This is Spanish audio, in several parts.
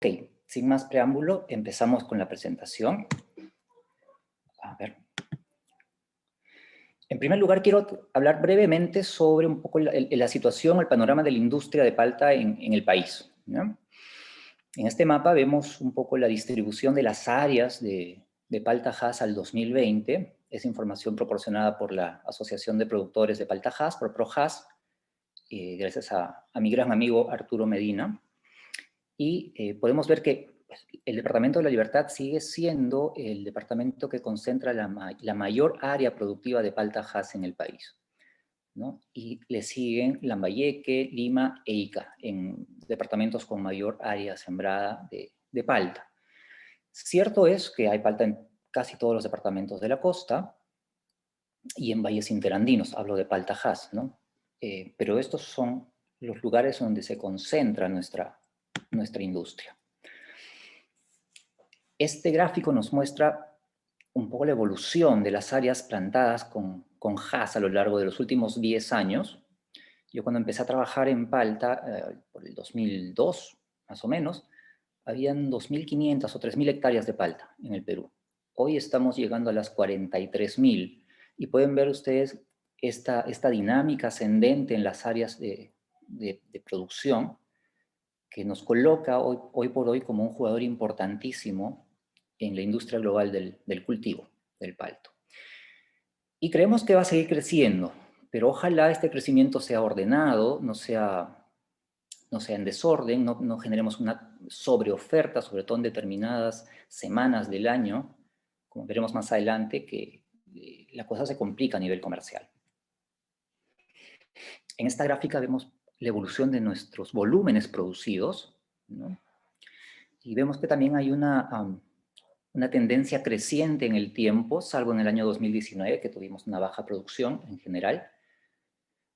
Ok, sin más preámbulo, empezamos con la presentación. A ver. En primer lugar, quiero hablar brevemente sobre un poco la situación, el panorama de la industria de palta en el país, ¿no? En este mapa vemos un poco la distribución de las áreas de palta Hass al 2020. Es información proporcionada por la Asociación de Productores de Palta Hass, por ProHass, gracias a mi gran amigo Arturo Medina. Y podemos ver que el Departamento de la Libertad sigue siendo el departamento que concentra la mayor área productiva de palta Hass en el país, ¿no? Y le siguen Lambayeque, Lima e Ica, en departamentos con mayor área sembrada de palta. Cierto es que hay palta en casi todos los departamentos de la costa y en valles interandinos, hablo de palta Hass, ¿no? Pero estos son los lugares donde se concentra nuestra industria. Este gráfico nos muestra un poco la evolución de las áreas plantadas con Hass a lo largo de los últimos 10 años. Yo cuando empecé a trabajar en palta, por el 2002, más o menos, habían 2.500 o 3.000 hectáreas de palta en el Perú. Hoy estamos llegando a las 43.000 y pueden ver ustedes esta dinámica ascendente en las áreas de producción que nos coloca hoy por hoy como un jugador importantísimo en la industria global del cultivo, del palto. Y creemos que va a seguir creciendo, pero ojalá este crecimiento sea ordenado, no sea en desorden, no generemos una sobreoferta, sobre todo en determinadas semanas del año, como veremos más adelante, que la cosa se complica a nivel comercial. En esta gráfica vemos la evolución de nuestros volúmenes producidos, ¿no? Y vemos que también hay una tendencia creciente en el tiempo, salvo en el año 2019, que tuvimos una baja producción en general.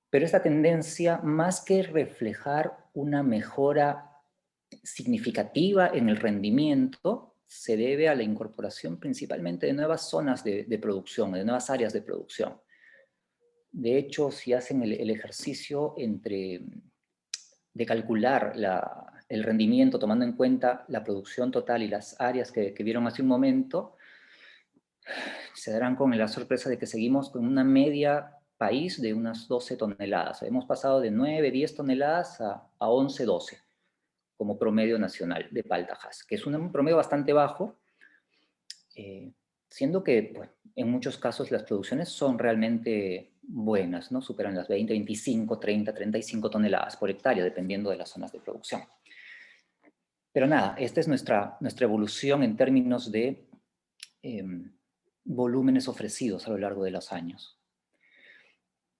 Pero esta tendencia, más que reflejar una mejora significativa en el rendimiento, se debe a la incorporación principalmente de nuevas zonas de producción, de nuevas áreas de producción. De hecho, si hacen el ejercicio de calcular el rendimiento tomando en cuenta la producción total y las áreas que vieron hace un momento, se darán con la sorpresa de que seguimos con una media país de unas 12 toneladas. Hemos pasado de 9, 10 toneladas a 11, 12 como promedio nacional de palta Hass, que es un promedio bastante bajo, siendo que pues, en muchos casos las producciones son realmente buenas, ¿no? Superan las 20, 25, 30, 35 toneladas por hectárea, dependiendo de las zonas de producción. Pero nada, esta es nuestra evolución en términos de volúmenes ofrecidos a lo largo de los años.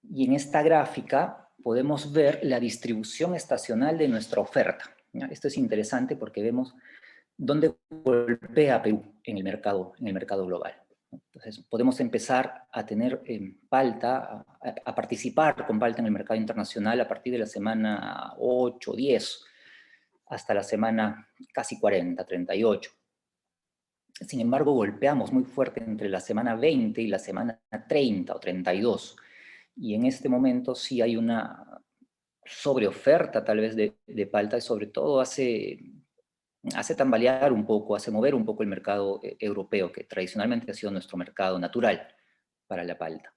Y en esta gráfica podemos ver la distribución estacional de nuestra oferta. Esto es interesante porque vemos dónde golpea Perú en el mercado global. Entonces, podemos empezar a tener palta, a participar con palta en el mercado internacional a partir de la semana 8, 10, hasta la semana casi 40, 38. Sin embargo, golpeamos muy fuerte entre la semana 20 y la semana 30 o 32. Y en este momento sí hay una sobreoferta tal vez de palta y sobre todo hace tambalear un poco, hace mover un poco el mercado europeo, que tradicionalmente ha sido nuestro mercado natural para la palta,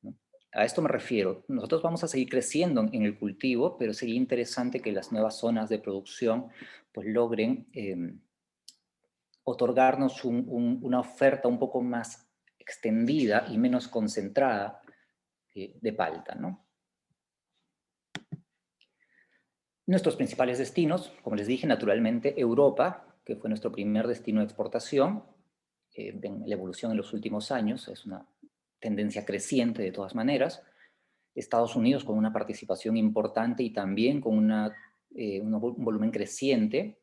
¿no? A esto me refiero. Nosotros vamos a seguir creciendo en el cultivo, pero sería interesante que las nuevas zonas de producción pues logren otorgarnos una oferta un poco más extendida y menos concentrada de palta, ¿no? Nuestros principales destinos, como les dije, naturalmente Europa, que fue nuestro primer destino de exportación. Ven la evolución en los últimos años, es una tendencia creciente de todas maneras. Estados Unidos con una participación importante y también con un volumen creciente.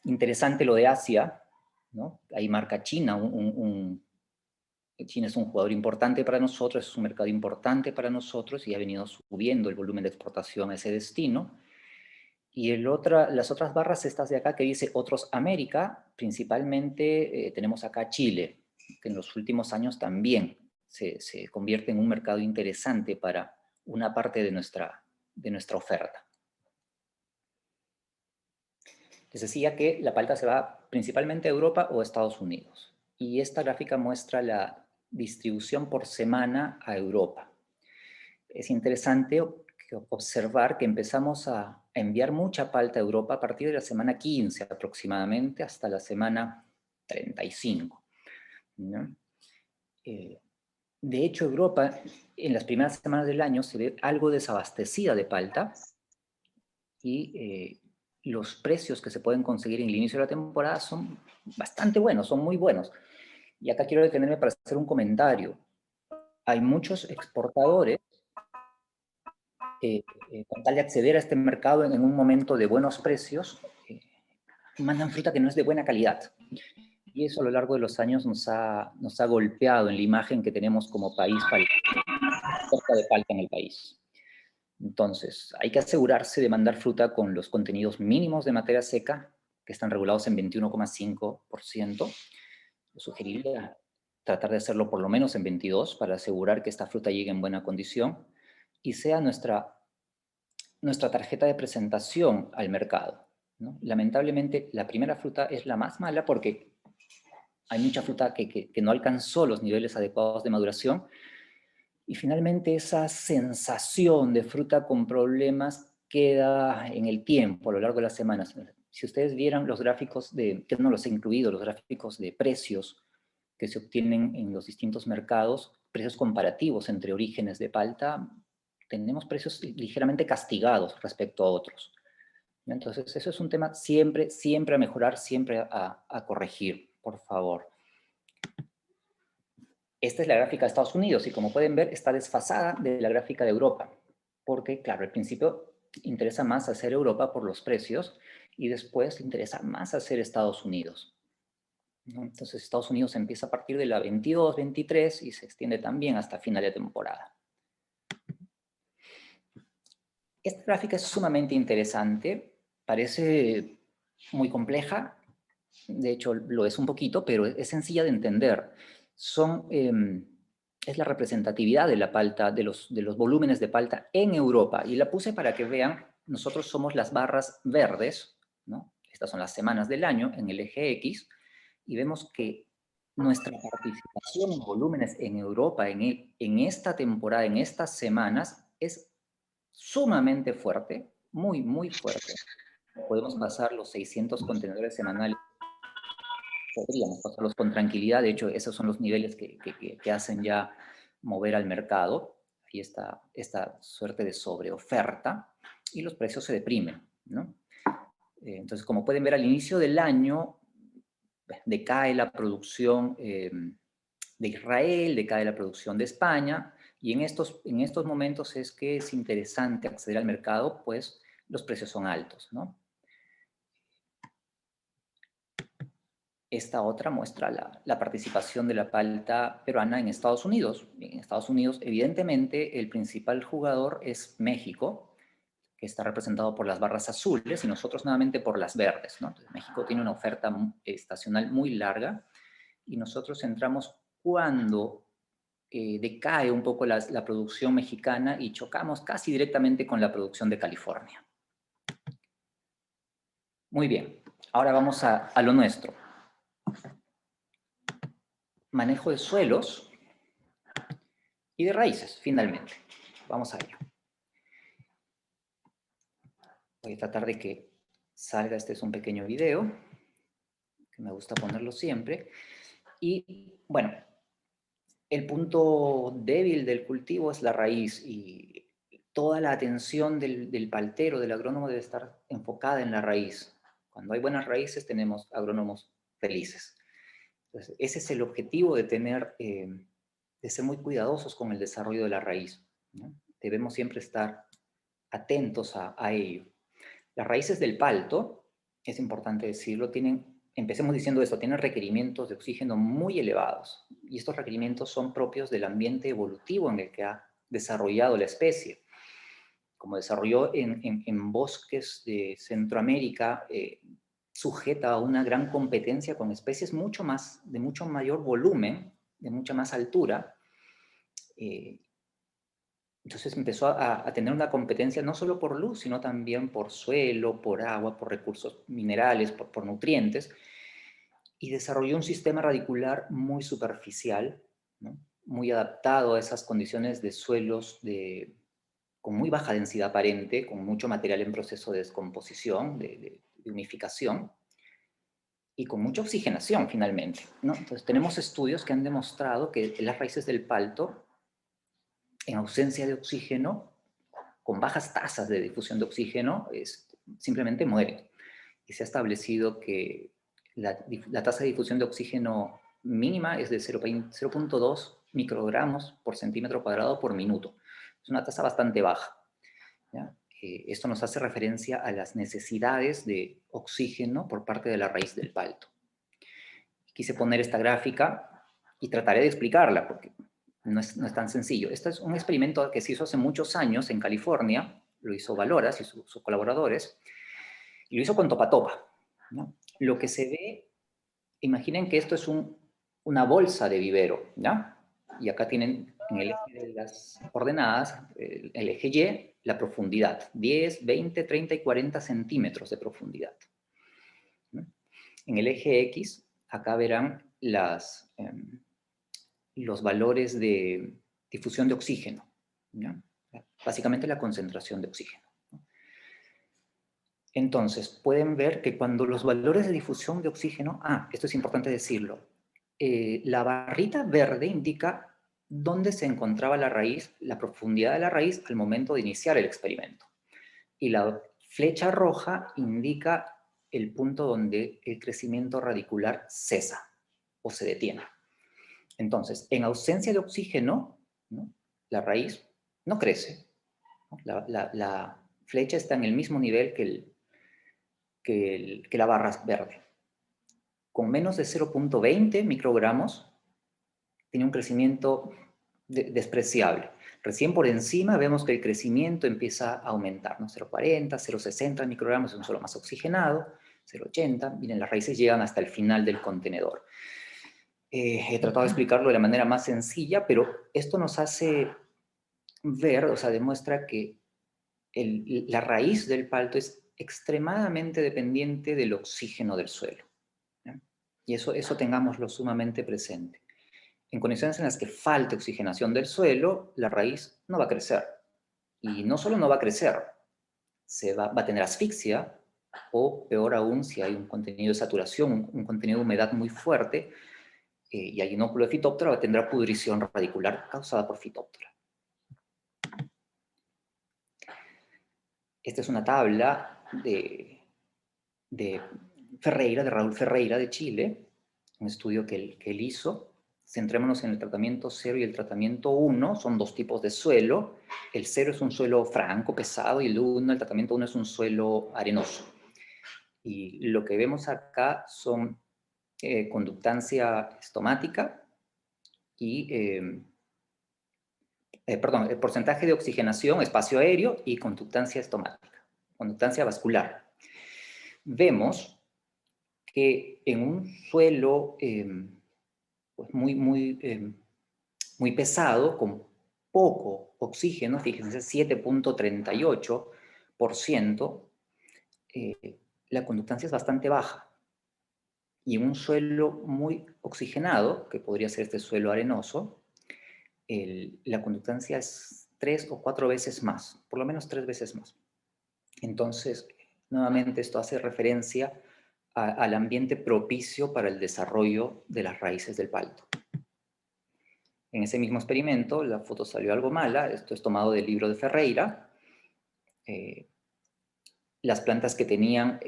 Interesante lo de Asia, ¿no? Ahí marca China, China es un jugador importante para nosotros, es un mercado importante para nosotros y ha venido subiendo el volumen de exportación a ese destino. Y las otras barras estas de acá que dice Otros América, principalmente tenemos acá Chile, que en los últimos años también se convierte en un mercado interesante para una parte de nuestra oferta. Les decía que la palta se va principalmente a Europa o a Estados Unidos. Y esta gráfica muestra la distribución por semana a Europa. Es interesante observar que empezamos a enviar mucha palta a Europa a partir de la semana 15 aproximadamente hasta la semana 35. ¿No? De hecho, Europa en las primeras semanas del año se ve algo desabastecida de palta y los precios que se pueden conseguir en el inicio de la temporada son bastante buenos, son muy buenos. Y acá quiero detenerme para hacer un comentario. Hay muchos exportadores con tal de acceder a este mercado en un momento de buenos precios, mandan fruta que no es de buena calidad. Y eso a lo largo de los años nos ha golpeado en la imagen que tenemos como país para la oferta de palta en el país. Entonces, hay que asegurarse de mandar fruta con los contenidos mínimos de materia seca, que están regulados en 21,5%. Yo sugeriría tratar de hacerlo por lo menos en 22% para asegurar que esta fruta llegue en buena condición y sea nuestra tarjeta de presentación al mercado, ¿no? Lamentablemente, la primera fruta es la más mala porque hay mucha fruta que no alcanzó los niveles adecuados de maduración y finalmente esa sensación de fruta con problemas queda en el tiempo, a lo largo de las semanas. Si ustedes vieran los gráficos que no los he incluido, los gráficos de precios que se obtienen en los distintos mercados, precios comparativos entre orígenes de palta, tenemos precios ligeramente castigados respecto a otros. Entonces, eso es un tema siempre, siempre a mejorar, siempre a corregir, por favor. Esta es la gráfica de Estados Unidos y como pueden ver está desfasada de la gráfica de Europa, porque claro, al principio interesa más hacer Europa por los precios y después interesa más hacer Estados Unidos, ¿no? Entonces Estados Unidos empieza a partir de la 22, 23 y se extiende también hasta final de temporada. Esta gráfica es sumamente interesante, parece muy compleja, de hecho lo es un poquito, pero es sencilla de entender. Es la representatividad de la palta, de los volúmenes de palta en Europa, y la puse para que vean, nosotros somos las barras verdes, ¿no? Estas son las semanas del año en el eje X, y vemos que nuestra participación en volúmenes en Europa en esta temporada, en estas semanas, es sumamente fuerte, muy, muy fuerte. Podemos pasar los 600 contenedores semanales, podríamos pasarlos con tranquilidad, de hecho esos son los niveles que hacen ya mover al mercado, ahí está esta suerte de sobreoferta y los precios se deprimen, ¿no? Entonces, como pueden ver al inicio del año, decae la producción de Israel, decae la producción de España, y en estos momentos es que es interesante acceder al mercado, pues los precios son altos, ¿no? Esta otra muestra la participación de la palta peruana en Estados Unidos. En Estados Unidos, evidentemente, el principal jugador es México, que está representado por las barras azules, y nosotros nuevamente por las verdes, ¿no? Entonces, México tiene una oferta estacional muy larga, y nosotros entramos cuando decae un poco la producción mexicana y chocamos casi directamente con la producción de California. Muy bien, ahora vamos a lo nuestro. Manejo de suelos y de raíces, finalmente. Vamos a ello. Voy a tratar de que salga, este es un pequeño video, que me gusta ponerlo siempre. Y bueno, el punto débil del cultivo es la raíz y toda la atención del paltero, del agrónomo, debe estar enfocada en la raíz. Cuando hay buenas raíces tenemos agrónomos felices. Entonces, ese es el objetivo de de ser muy cuidadosos con el desarrollo de la raíz, ¿no? Debemos siempre estar atentos a ello. Las raíces del palto, es importante decirlo, empecemos diciendo esto, tienen requerimientos de oxígeno muy elevados, y estos requerimientos son propios del ambiente evolutivo en el que ha desarrollado la especie. Como desarrolló en bosques de Centroamérica, sujeta a una gran competencia con especies de mucho mayor volumen, de mucha más altura, Entonces empezó a tener una competencia no solo por luz, sino también por suelo, por agua, por recursos minerales, por nutrientes, y desarrolló un sistema radicular muy superficial, ¿no? Muy adaptado a esas condiciones de suelos con muy baja densidad aparente, con mucho material en proceso de descomposición, de unificación, y con mucha oxigenación finalmente, ¿no? Entonces tenemos estudios que han demostrado que las raíces del palto, en ausencia de oxígeno, con bajas tasas de difusión de oxígeno, simplemente mueren. Y se ha establecido que la tasa de difusión de oxígeno mínima es de 0,2 microgramos por centímetro cuadrado por minuto. Es una tasa bastante baja, ¿ya? Esto nos hace referencia a las necesidades de oxígeno por parte de la raíz del palto. Quise poner esta gráfica y trataré de explicarla porque no es tan sencillo. Este es un experimento que se hizo hace muchos años en California, lo hizo Valoras y sus colaboradores, y lo hizo con topa-topa, ¿no? Lo que se ve, imaginen que esto es una bolsa de vivero, ¿ya? Y acá tienen en el eje de las coordenadas, el eje Y, la profundidad, 10, 20, 30 y 40 centímetros de profundidad, ¿no? En el eje X, acá verán los valores de difusión de oxígeno, ¿ya? Básicamente la concentración de oxígeno. Entonces, pueden ver que cuando los valores de difusión de oxígeno, esto es importante decirlo, la barrita verde indica dónde se encontraba la raíz, la profundidad de la raíz al momento de iniciar el experimento. Y la flecha roja indica el punto donde el crecimiento radicular cesa o se detiene. Entonces, en ausencia de oxígeno, ¿no?, la raíz no crece, ¿no? La flecha está en el mismo nivel que la barra verde. Con menos de 0,20 microgramos, tiene un crecimiento despreciable. Recién por encima vemos que el crecimiento empieza a aumentar, ¿no? 0,40, 0,60 microgramos es un suelo más oxigenado, 0,80, miren, las raíces llegan hasta el final del contenedor. He tratado de explicarlo de la manera más sencilla, pero esto nos hace ver, o sea, demuestra que la raíz del palto es extremadamente dependiente del oxígeno del suelo, ¿ya? Y eso tengámoslo sumamente presente. En condiciones en las que falte oxigenación del suelo, la raíz no va a crecer. Y no solo no va a crecer, va a tener asfixia, o peor aún, si hay un contenido de saturación, un contenido de humedad muy fuerte, y hay inóculo de Phytophthora, tendrá pudrición radicular causada por Phytophthora. Esta es una tabla de Ferreira, de Raúl Ferreira de Chile, un estudio que él hizo. Centrémonos en el tratamiento 0 y el tratamiento 1, son dos tipos de suelo. El 0 es un suelo franco, pesado, y el tratamiento 1 es un suelo arenoso. Y lo que vemos acá son conductancia estomática y, el porcentaje de oxigenación, espacio aéreo y conductancia estomática, conductancia vascular. Vemos que en un suelo pues muy pesado, con poco oxígeno, fíjense, 7,38%, la conductancia es bastante baja. Y en un suelo muy oxigenado, que podría ser este suelo arenoso, la conductancia es 3 o 4 veces más, por lo menos 3 veces más. Entonces, nuevamente esto hace referencia al ambiente propicio para el desarrollo de las raíces del palto. En ese mismo experimento, la foto salió algo mala, esto es tomado del libro de Ferreira. Las plantas que tenían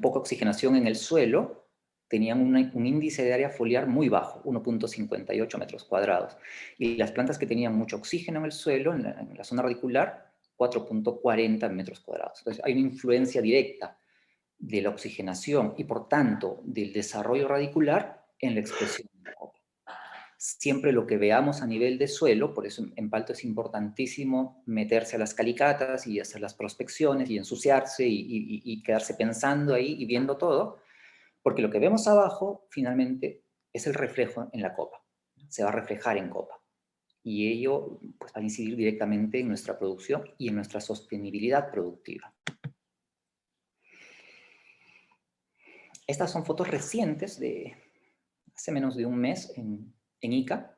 poca oxigenación en el suelo, tenían un índice de área foliar muy bajo, 1,58 metros cuadrados. Y las plantas que tenían mucho oxígeno en el suelo, en la zona radicular, 4,40 metros cuadrados. Entonces hay una influencia directa de la oxigenación y por tanto del desarrollo radicular en la expresión de la copa. Siempre lo que veamos a nivel de suelo, por eso en palto es importantísimo meterse a las calicatas y hacer las prospecciones y ensuciarse y quedarse pensando ahí y viendo todo, porque lo que vemos abajo finalmente es el reflejo en la copa, se va a reflejar en copa. y ello pues, va a incidir directamente en nuestra producción y en nuestra sostenibilidad productiva. Estas son fotos recientes de hace menos de un mes en Ica,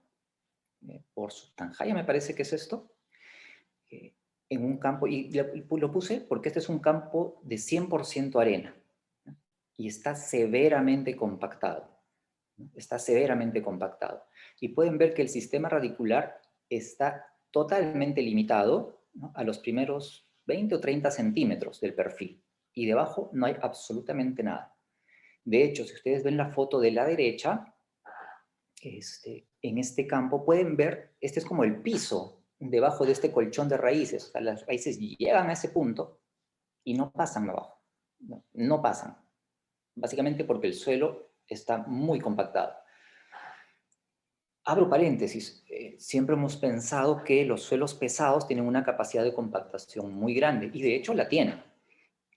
por Subtanjaya, me parece que es esto, en un campo, y lo puse porque este es un campo de 100% arena, ¿no? Y está severamente compactado, ¿no? Está severamente compactado. Y pueden ver que el sistema radicular está totalmente limitado, ¿no?, a los primeros 20 o 30 centímetros del perfil, y debajo no hay absolutamente nada. De hecho, si ustedes ven la foto de la derecha, en este campo pueden ver, este es como el piso debajo de este colchón de raíces. O sea, las raíces llegan a ese punto y no pasan abajo. No pasan. Básicamente porque el suelo está muy compactado. Abro paréntesis. Siempre hemos pensado que los suelos pesados tienen una capacidad de compactación muy grande, y de hecho la tienen.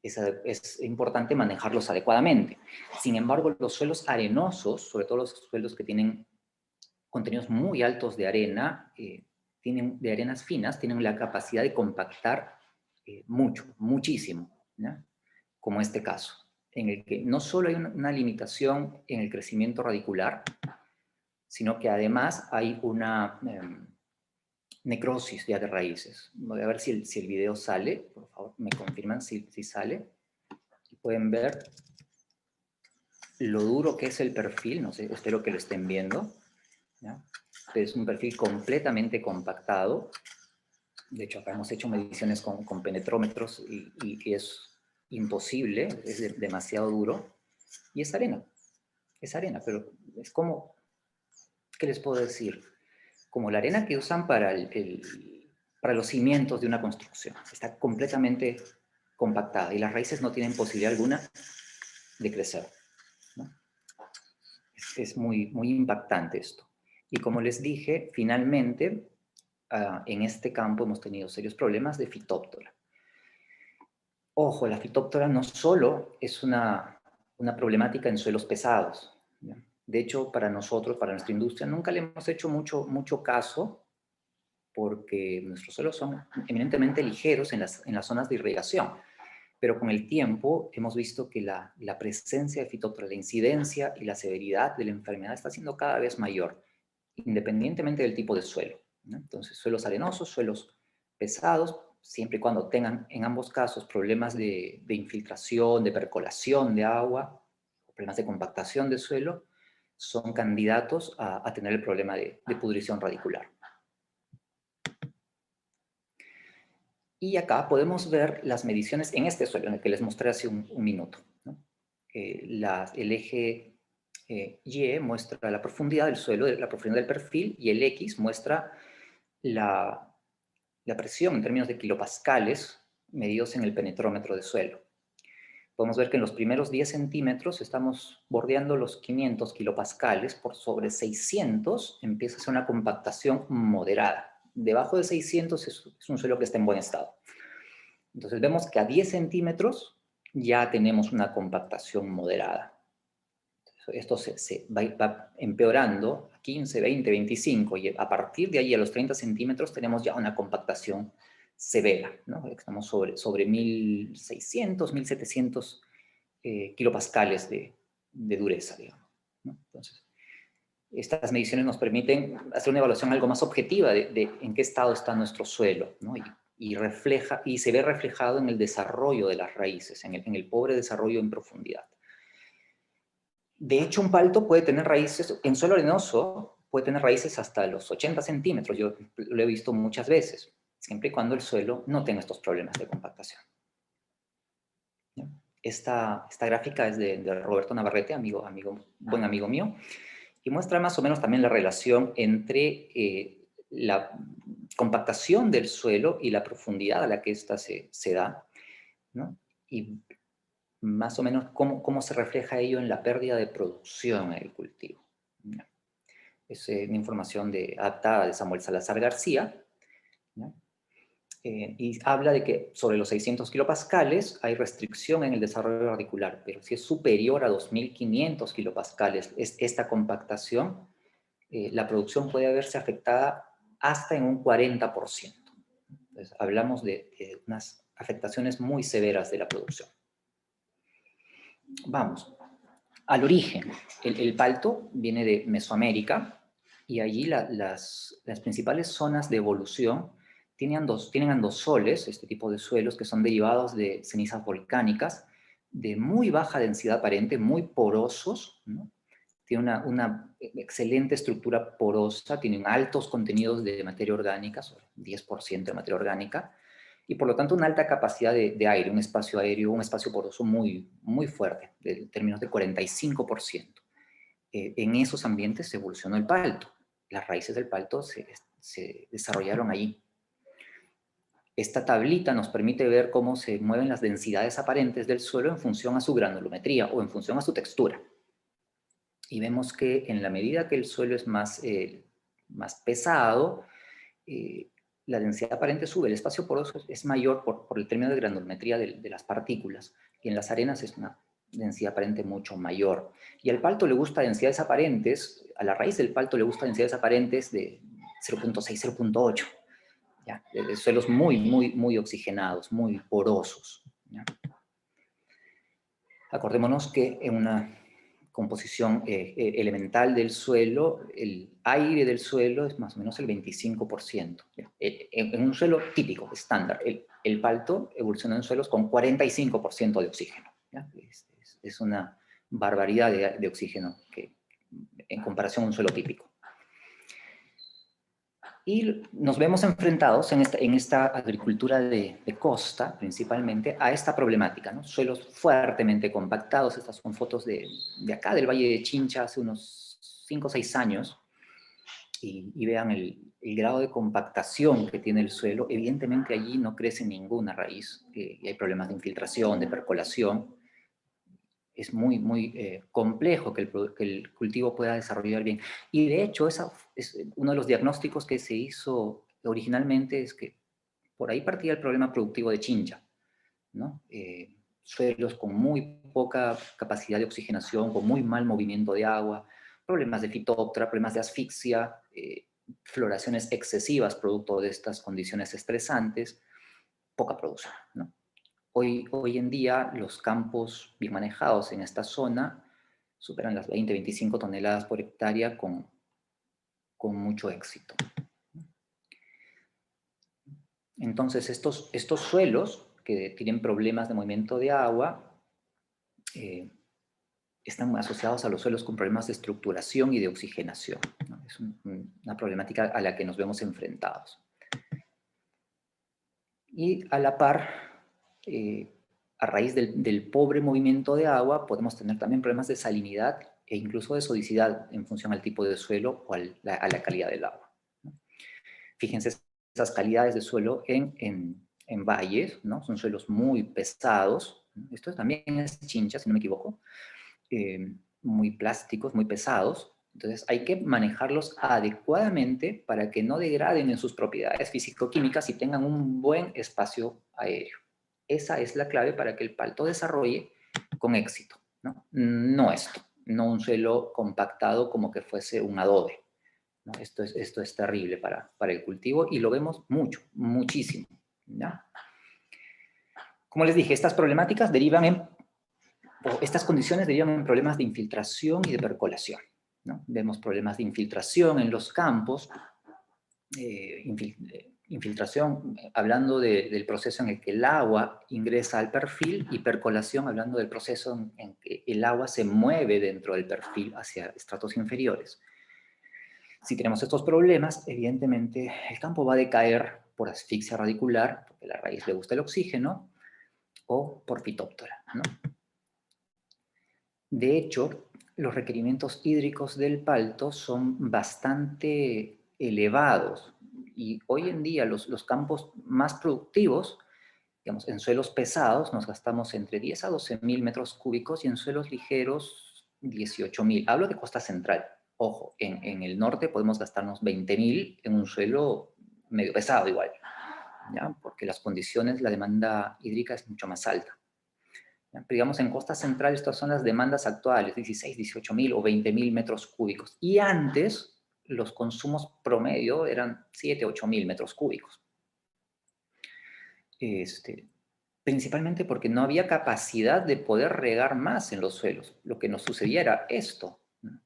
Es importante manejarlos adecuadamente. Sin embargo, los suelos arenosos, sobre todo los suelos que tienen contenidos muy altos de arena, de arenas finas, tienen la capacidad de compactar muchísimo, ¿no? Como este caso, en el que no solo hay una limitación en el crecimiento radicular, sino que además hay una necrosis ya de raíces. Voy a ver si el video sale, por favor, me confirman si sale. Y pueden ver lo duro que es el perfil, no sé, espero que lo estén viendo, ¿ya? Es un perfil completamente compactado. De hecho, acá hemos hecho mediciones con penetrómetros y es imposible, es demasiado duro. Y es arena, pero es como, ¿qué les puedo decir? Como la arena que usan para los cimientos de una construcción. Está completamente compactada y las raíces no tienen posibilidad alguna de crecer, ¿no? Es muy, muy impactante esto. Y como les dije, finalmente, en este campo hemos tenido serios problemas de fitóptora. Ojo, la fitóptora no solo es una problemática en suelos pesados, ¿ya? De hecho, para nosotros, para nuestra industria, nunca le hemos hecho mucho caso, porque nuestros suelos son eminentemente ligeros en las zonas de irrigación. Pero con el tiempo hemos visto que la presencia de fitóptora, la incidencia y la severidad de la enfermedad está siendo cada vez mayor, independientemente del tipo de suelo, ¿no? Entonces, suelos arenosos, suelos pesados, siempre y cuando tengan en ambos casos problemas de infiltración, de percolación de agua, problemas de compactación de suelo, son candidatos a tener el problema de pudrición radicular. Y acá podemos ver las mediciones en este suelo, en el que les mostré hace un minuto, ¿no? El eje Y muestra la profundidad del suelo, la profundidad del perfil, y el X muestra la presión en términos de kilopascales medidos en el penetrómetro de suelo. Podemos ver que en los primeros 10 centímetros estamos bordeando los 500 kilopascales, por sobre 600 empieza a ser una compactación moderada. Debajo de 600 es un suelo que está en buen estado. Entonces vemos que a 10 centímetros ya tenemos una compactación moderada. Esto se va empeorando a 15, 20, 25, y a partir de ahí a los 30 centímetros tenemos ya una compactación severa, ¿no? Estamos sobre 1600, 1700 kilopascales de dureza, digamos, ¿no? Entonces, estas mediciones nos permiten hacer una evaluación algo más objetiva de en qué estado está nuestro suelo, ¿no? Y se ve reflejado en el desarrollo de las raíces, en el pobre desarrollo en profundidad. De hecho, un palto puede tener raíces, en suelo arenoso, puede tener raíces hasta los 80 centímetros. Yo lo he visto muchas veces, siempre y cuando el suelo no tenga estos problemas de compactación. Esta gráfica es de Roberto Navarrete, buen amigo mío, y muestra más o menos también la relación entre la compactación del suelo y la profundidad a la que ésta se da, ¿no? Y más o menos cómo se refleja ello en la pérdida de producción en el cultivo. Es una información adaptada de Samuel Salazar García, ¿no? Y habla de que sobre los 600 kilopascales hay restricción en el desarrollo radicular, pero si es superior a 2500 kilopascales esta compactación, la producción puede verse afectada hasta en un 40%. Entonces, hablamos de unas afectaciones muy severas de la producción. Vamos al origen. El palto viene de Mesoamérica y allí las principales zonas de evolución tienen andosoles, este tipo de suelos que son derivados de cenizas volcánicas, de muy baja densidad aparente, muy porosos, ¿no? Tiene una excelente estructura porosa, tienen altos contenidos de materia orgánica, sobre 10% de materia orgánica, y por lo tanto una alta capacidad de aire, un espacio aéreo, un espacio poroso muy, muy fuerte, en términos de 45%. En esos ambientes se evolucionó el palto. Las raíces del palto se desarrollaron allí. Esta tablita nos permite ver cómo se mueven las densidades aparentes del suelo en función a su granulometría o en función a su textura. Y vemos que en la medida que el suelo es más pesado, la densidad aparente sube, el espacio poroso es mayor por el término de granulometría de las partículas, y en las arenas es una densidad aparente mucho mayor. Y al palto le gusta densidades aparentes, a la raíz del palto le gusta densidades aparentes de 0.6, 0.8, ¿ya? De suelos muy, muy, muy oxigenados, muy porosos, ¿ya? Acordémonos que en una composición elemental del suelo, el aire del suelo es más o menos el 25%. En un suelo típico, estándar, el palto evoluciona en suelos con 45% de oxígeno, ¿ya? Es una barbaridad de oxígeno en comparación a un suelo típico. Y nos vemos enfrentados en esta agricultura de costa, principalmente, a esta problemática, ¿no? Suelos fuertemente compactados. Estas son fotos de acá, del Valle de Chincha, hace unos 5 o 6 años. Y vean el grado de compactación que tiene el suelo. Evidentemente allí no crece ninguna raíz, y hay problemas de infiltración, de percolación. Es muy, muy complejo que el cultivo pueda desarrollar bien. Y de hecho, es uno de los diagnósticos que se hizo originalmente, es que por ahí partía el problema productivo de Chincha, ¿no? Suelos con muy poca capacidad de oxigenación, con muy mal movimiento de agua, problemas de fitóptera, problemas de asfixia, floraciones excesivas producto de estas condiciones estresantes, poca producción, ¿no? Hoy en día los campos bien manejados en esta zona superan las 20-25 toneladas por hectárea con mucho éxito. Entonces estos suelos que tienen problemas de movimiento de agua están asociados a los suelos con problemas de estructuración y de oxigenación, ¿no? Es una problemática a la que nos vemos enfrentados. Y a la par, a raíz del pobre movimiento de agua, podemos tener también problemas de salinidad e incluso de sodicidad en función al tipo de suelo o a la calidad del agua, ¿no? Fíjense esas calidades de suelo en valles, ¿no? Son suelos muy pesados. Esto también es Chincha, si no me equivoco. Muy plásticos, muy pesados. Entonces hay que manejarlos adecuadamente para que no degraden en sus propiedades físico-químicas y tengan un buen espacio aéreo. Esa es la clave para que el palto desarrolle con éxito, ¿no? No esto, no un suelo compactado como que fuese un adobe, ¿no? Esto es terrible para el cultivo y lo vemos muchísimo, ¿ya? Como les dije, estas problemáticas estas condiciones derivan en problemas de infiltración y de percolación, ¿no? Vemos problemas de infiltración en los campos, infiltración hablando del proceso en el que el agua ingresa al perfil, y percolación hablando del proceso en que el agua se mueve dentro del perfil hacia estratos inferiores. Si tenemos estos problemas, evidentemente el campo va a decaer por asfixia radicular, porque a la raíz le gusta el oxígeno, o por fitóptora, ¿no? De hecho, los requerimientos hídricos del palto son bastante elevados y hoy en día los campos más productivos, digamos, en suelos pesados nos gastamos entre 10 a 12.000 metros cúbicos y en suelos ligeros 18.000. Hablo de costa central. Ojo, en el norte podemos gastarnos 20.000 en un suelo medio pesado igual, ¿ya? Porque las condiciones, la demanda hídrica es mucho más alta. Pero digamos, en costa central estas son las demandas actuales, 16, 18.000 o 20.000 metros cúbicos. Y antes, los consumos promedio eran 7, 8 mil metros cúbicos. Principalmente porque no había capacidad de poder regar más en los suelos. Lo que nos sucedía era esto,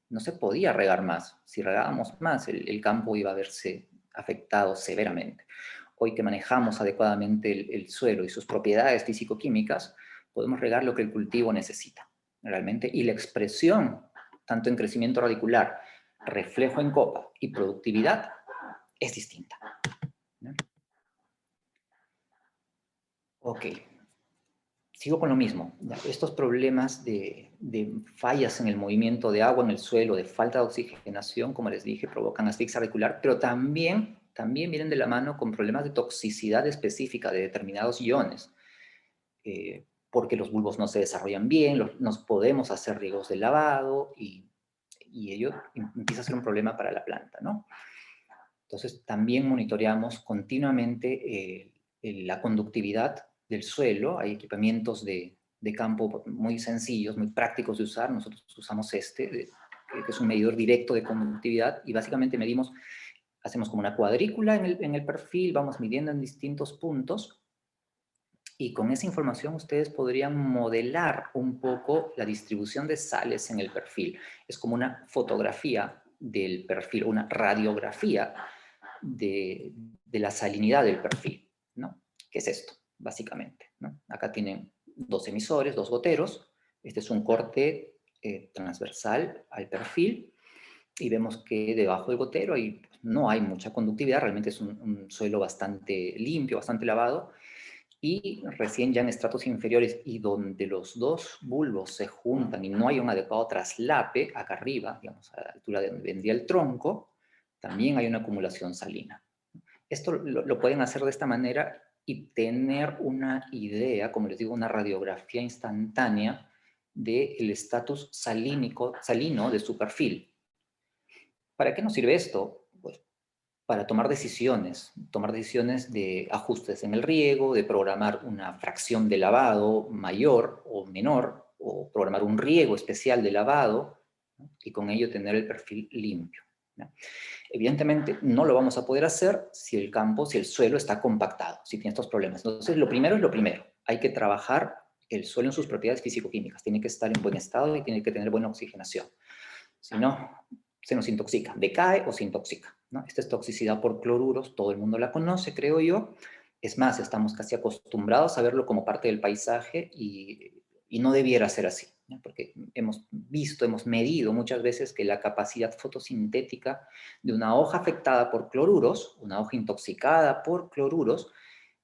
no se podía regar más. Si regábamos más, el campo iba a verse afectado severamente. Hoy que manejamos adecuadamente el suelo y sus propiedades físico-químicas, podemos regar lo que el cultivo necesita, realmente. Y la expresión, tanto en crecimiento radicular, reflejo en copa y productividad, es distinta, ¿no? Ok. Sigo con lo mismo. Estos problemas de fallas en el movimiento de agua en el suelo, de falta de oxigenación, como les dije, provocan asfixia radicular, pero también vienen de la mano con problemas de toxicidad específica de determinados iones, porque los bulbos no se desarrollan bien, nos podemos hacer riegos de lavado y ello empieza a ser un problema para la planta, ¿no? Entonces, también monitoreamos continuamente la conductividad del suelo. Hay equipamientos de campo muy sencillos, muy prácticos de usar. Nosotros usamos que es un medidor directo de conductividad, y básicamente medimos, hacemos como una cuadrícula en el perfil, vamos midiendo en distintos puntos, y con esa información ustedes podrían modelar un poco la distribución de sales en el perfil. Es como una fotografía del perfil, una radiografía de la salinidad del perfil, ¿no? ¿Qué es esto, básicamente, ¿no? Acá tienen dos emisores, dos goteros. Este es un corte transversal al perfil, y vemos que debajo del gotero no hay mucha conductividad, realmente es un suelo bastante limpio, bastante lavado, y recién ya en estratos inferiores, y donde los dos bulbos se juntan y no hay un adecuado traslape, acá arriba, digamos, a la altura de donde vendría el tronco, también hay una acumulación salina. Esto lo pueden hacer de esta manera y tener una idea, como les digo, una radiografía instantánea del estatus salino de su perfil. ¿Para qué nos sirve esto? Pues para tomar decisiones de ajustes en el riego, de programar una fracción de lavado mayor o menor, o programar un riego especial de lavado, ¿no? Y con ello tener el perfil limpio, ¿no? Evidentemente no lo vamos a poder hacer si el suelo está compactado, si tiene estos problemas. Entonces lo primero es lo primero, hay que trabajar el suelo en sus propiedades físico-químicas, tiene que estar en buen estado y tiene que tener buena oxigenación. Si no, se nos intoxica, decae o se intoxica, ¿no? Esta es toxicidad por cloruros, todo el mundo la conoce, creo yo. Es más, estamos casi acostumbrados a verlo como parte del paisaje, y no debiera ser así, ¿no? Porque hemos visto, hemos medido muchas veces que la capacidad fotosintética de una hoja afectada por cloruros, una hoja intoxicada por cloruros,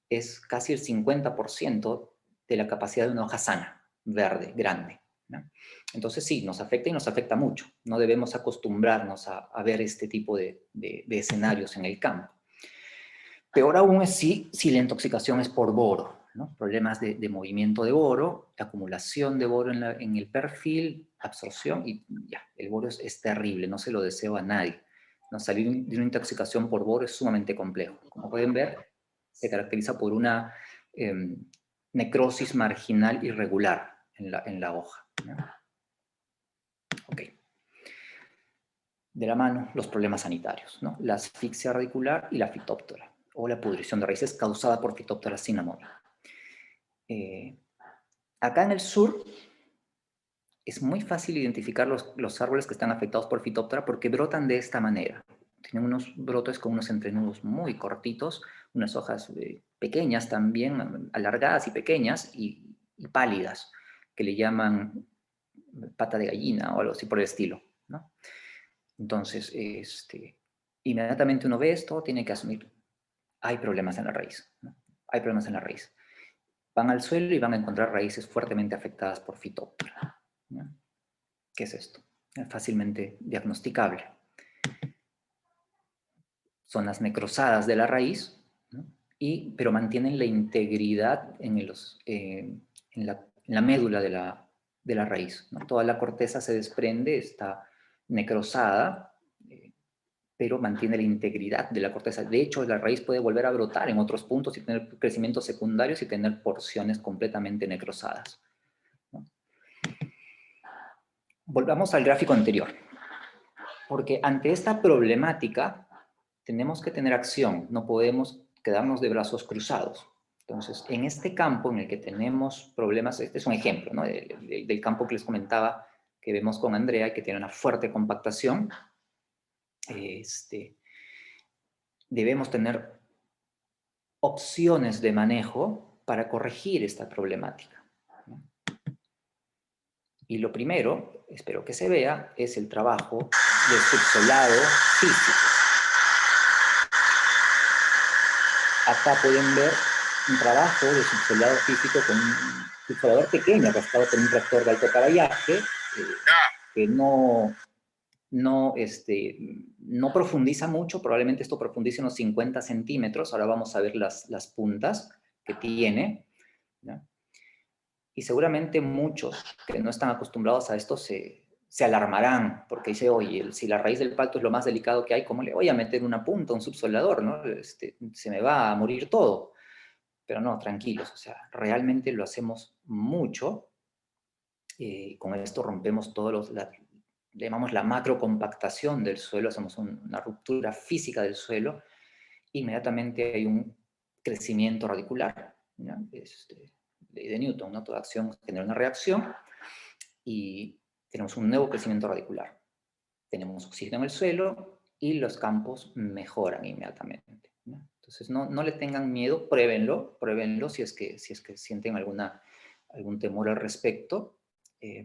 es casi el 50% de la capacidad de una hoja sana, verde, grande, ¿no? Entonces sí, nos afecta, y nos afecta mucho. No debemos acostumbrarnos a ver este tipo de escenarios en el campo. Peor aún es si la intoxicación es por boro, ¿no? Problemas de movimiento de boro, acumulación de boro en el perfil, absorción, y ya, el boro es terrible, no se lo deseo a nadie, ¿no? Salir de una intoxicación por boro es sumamente complejo. Como pueden ver, se caracteriza por una necrosis marginal irregular en la hoja, ¿no? Ok. De la mano, los problemas sanitarios, ¿no? La asfixia radicular y la fitóptora, o la pudrición de raíces causada por Phytophthora cinnamomum. Acá en el sur es muy fácil identificar los árboles que están afectados por Phytophthora porque brotan de esta manera. Tienen unos brotes con unos entrenudos muy cortitos, unas hojas pequeñas también, alargadas y pequeñas, y pálidas, que le llaman pata de gallina o algo así por el estilo, ¿no? Entonces, inmediatamente uno ve esto, tiene que asumir, hay problemas en la raíz, ¿no? Hay problemas en la raíz. Van al suelo y van a encontrar raíces fuertemente afectadas por Phytophthora, ¿no? ¿Qué es esto? Es fácilmente diagnosticable. Zonas necrosadas de la raíz, ¿no? Pero mantienen la integridad en la médula de la raíz, ¿no? Toda la corteza se desprende, está necrosada, pero mantiene la integridad de la corteza. De hecho, la raíz puede volver a brotar en otros puntos y tener crecimientos secundarios y tener porciones completamente necrosadas, ¿no? Volvamos al gráfico anterior. Porque ante esta problemática tenemos que tener acción, no podemos quedarnos de brazos cruzados. Entonces, en este campo en el que tenemos problemas, este es un ejemplo, ¿no? Del campo que les comentaba que vemos con Andrea, que tiene una fuerte compactación. Debemos tener opciones de manejo para corregir esta problemática, ¿no? Y lo primero, espero que se vea, es el trabajo de subsolado físico. Acá pueden ver un trabajo de subsolado físico con un subsolador pequeño, arrastrado por un tractor de alto caballaje, que no profundiza mucho, probablemente esto profundice unos 50 centímetros, ahora vamos a ver las puntas que tiene, ¿no? Y seguramente muchos que no están acostumbrados a esto se alarmarán, porque dice, oye, si la raíz del pacto es lo más delicado que hay, ¿cómo le voy a meter una punta, un subsoldador, ¿no? Se me va a morir todo. Pero no, tranquilos, o sea, realmente lo hacemos mucho, con esto rompemos todos llamamos la macrocompactación del suelo, hacemos una ruptura física del suelo, inmediatamente hay un crecimiento radicular, ¿no? Ley de Newton, ¿no? Toda acción genera una reacción y tenemos un nuevo crecimiento radicular. Tenemos oxígeno en el suelo y los campos mejoran inmediatamente, ¿no? Entonces no le tengan miedo, pruébenlo si es que sienten algún temor al respecto.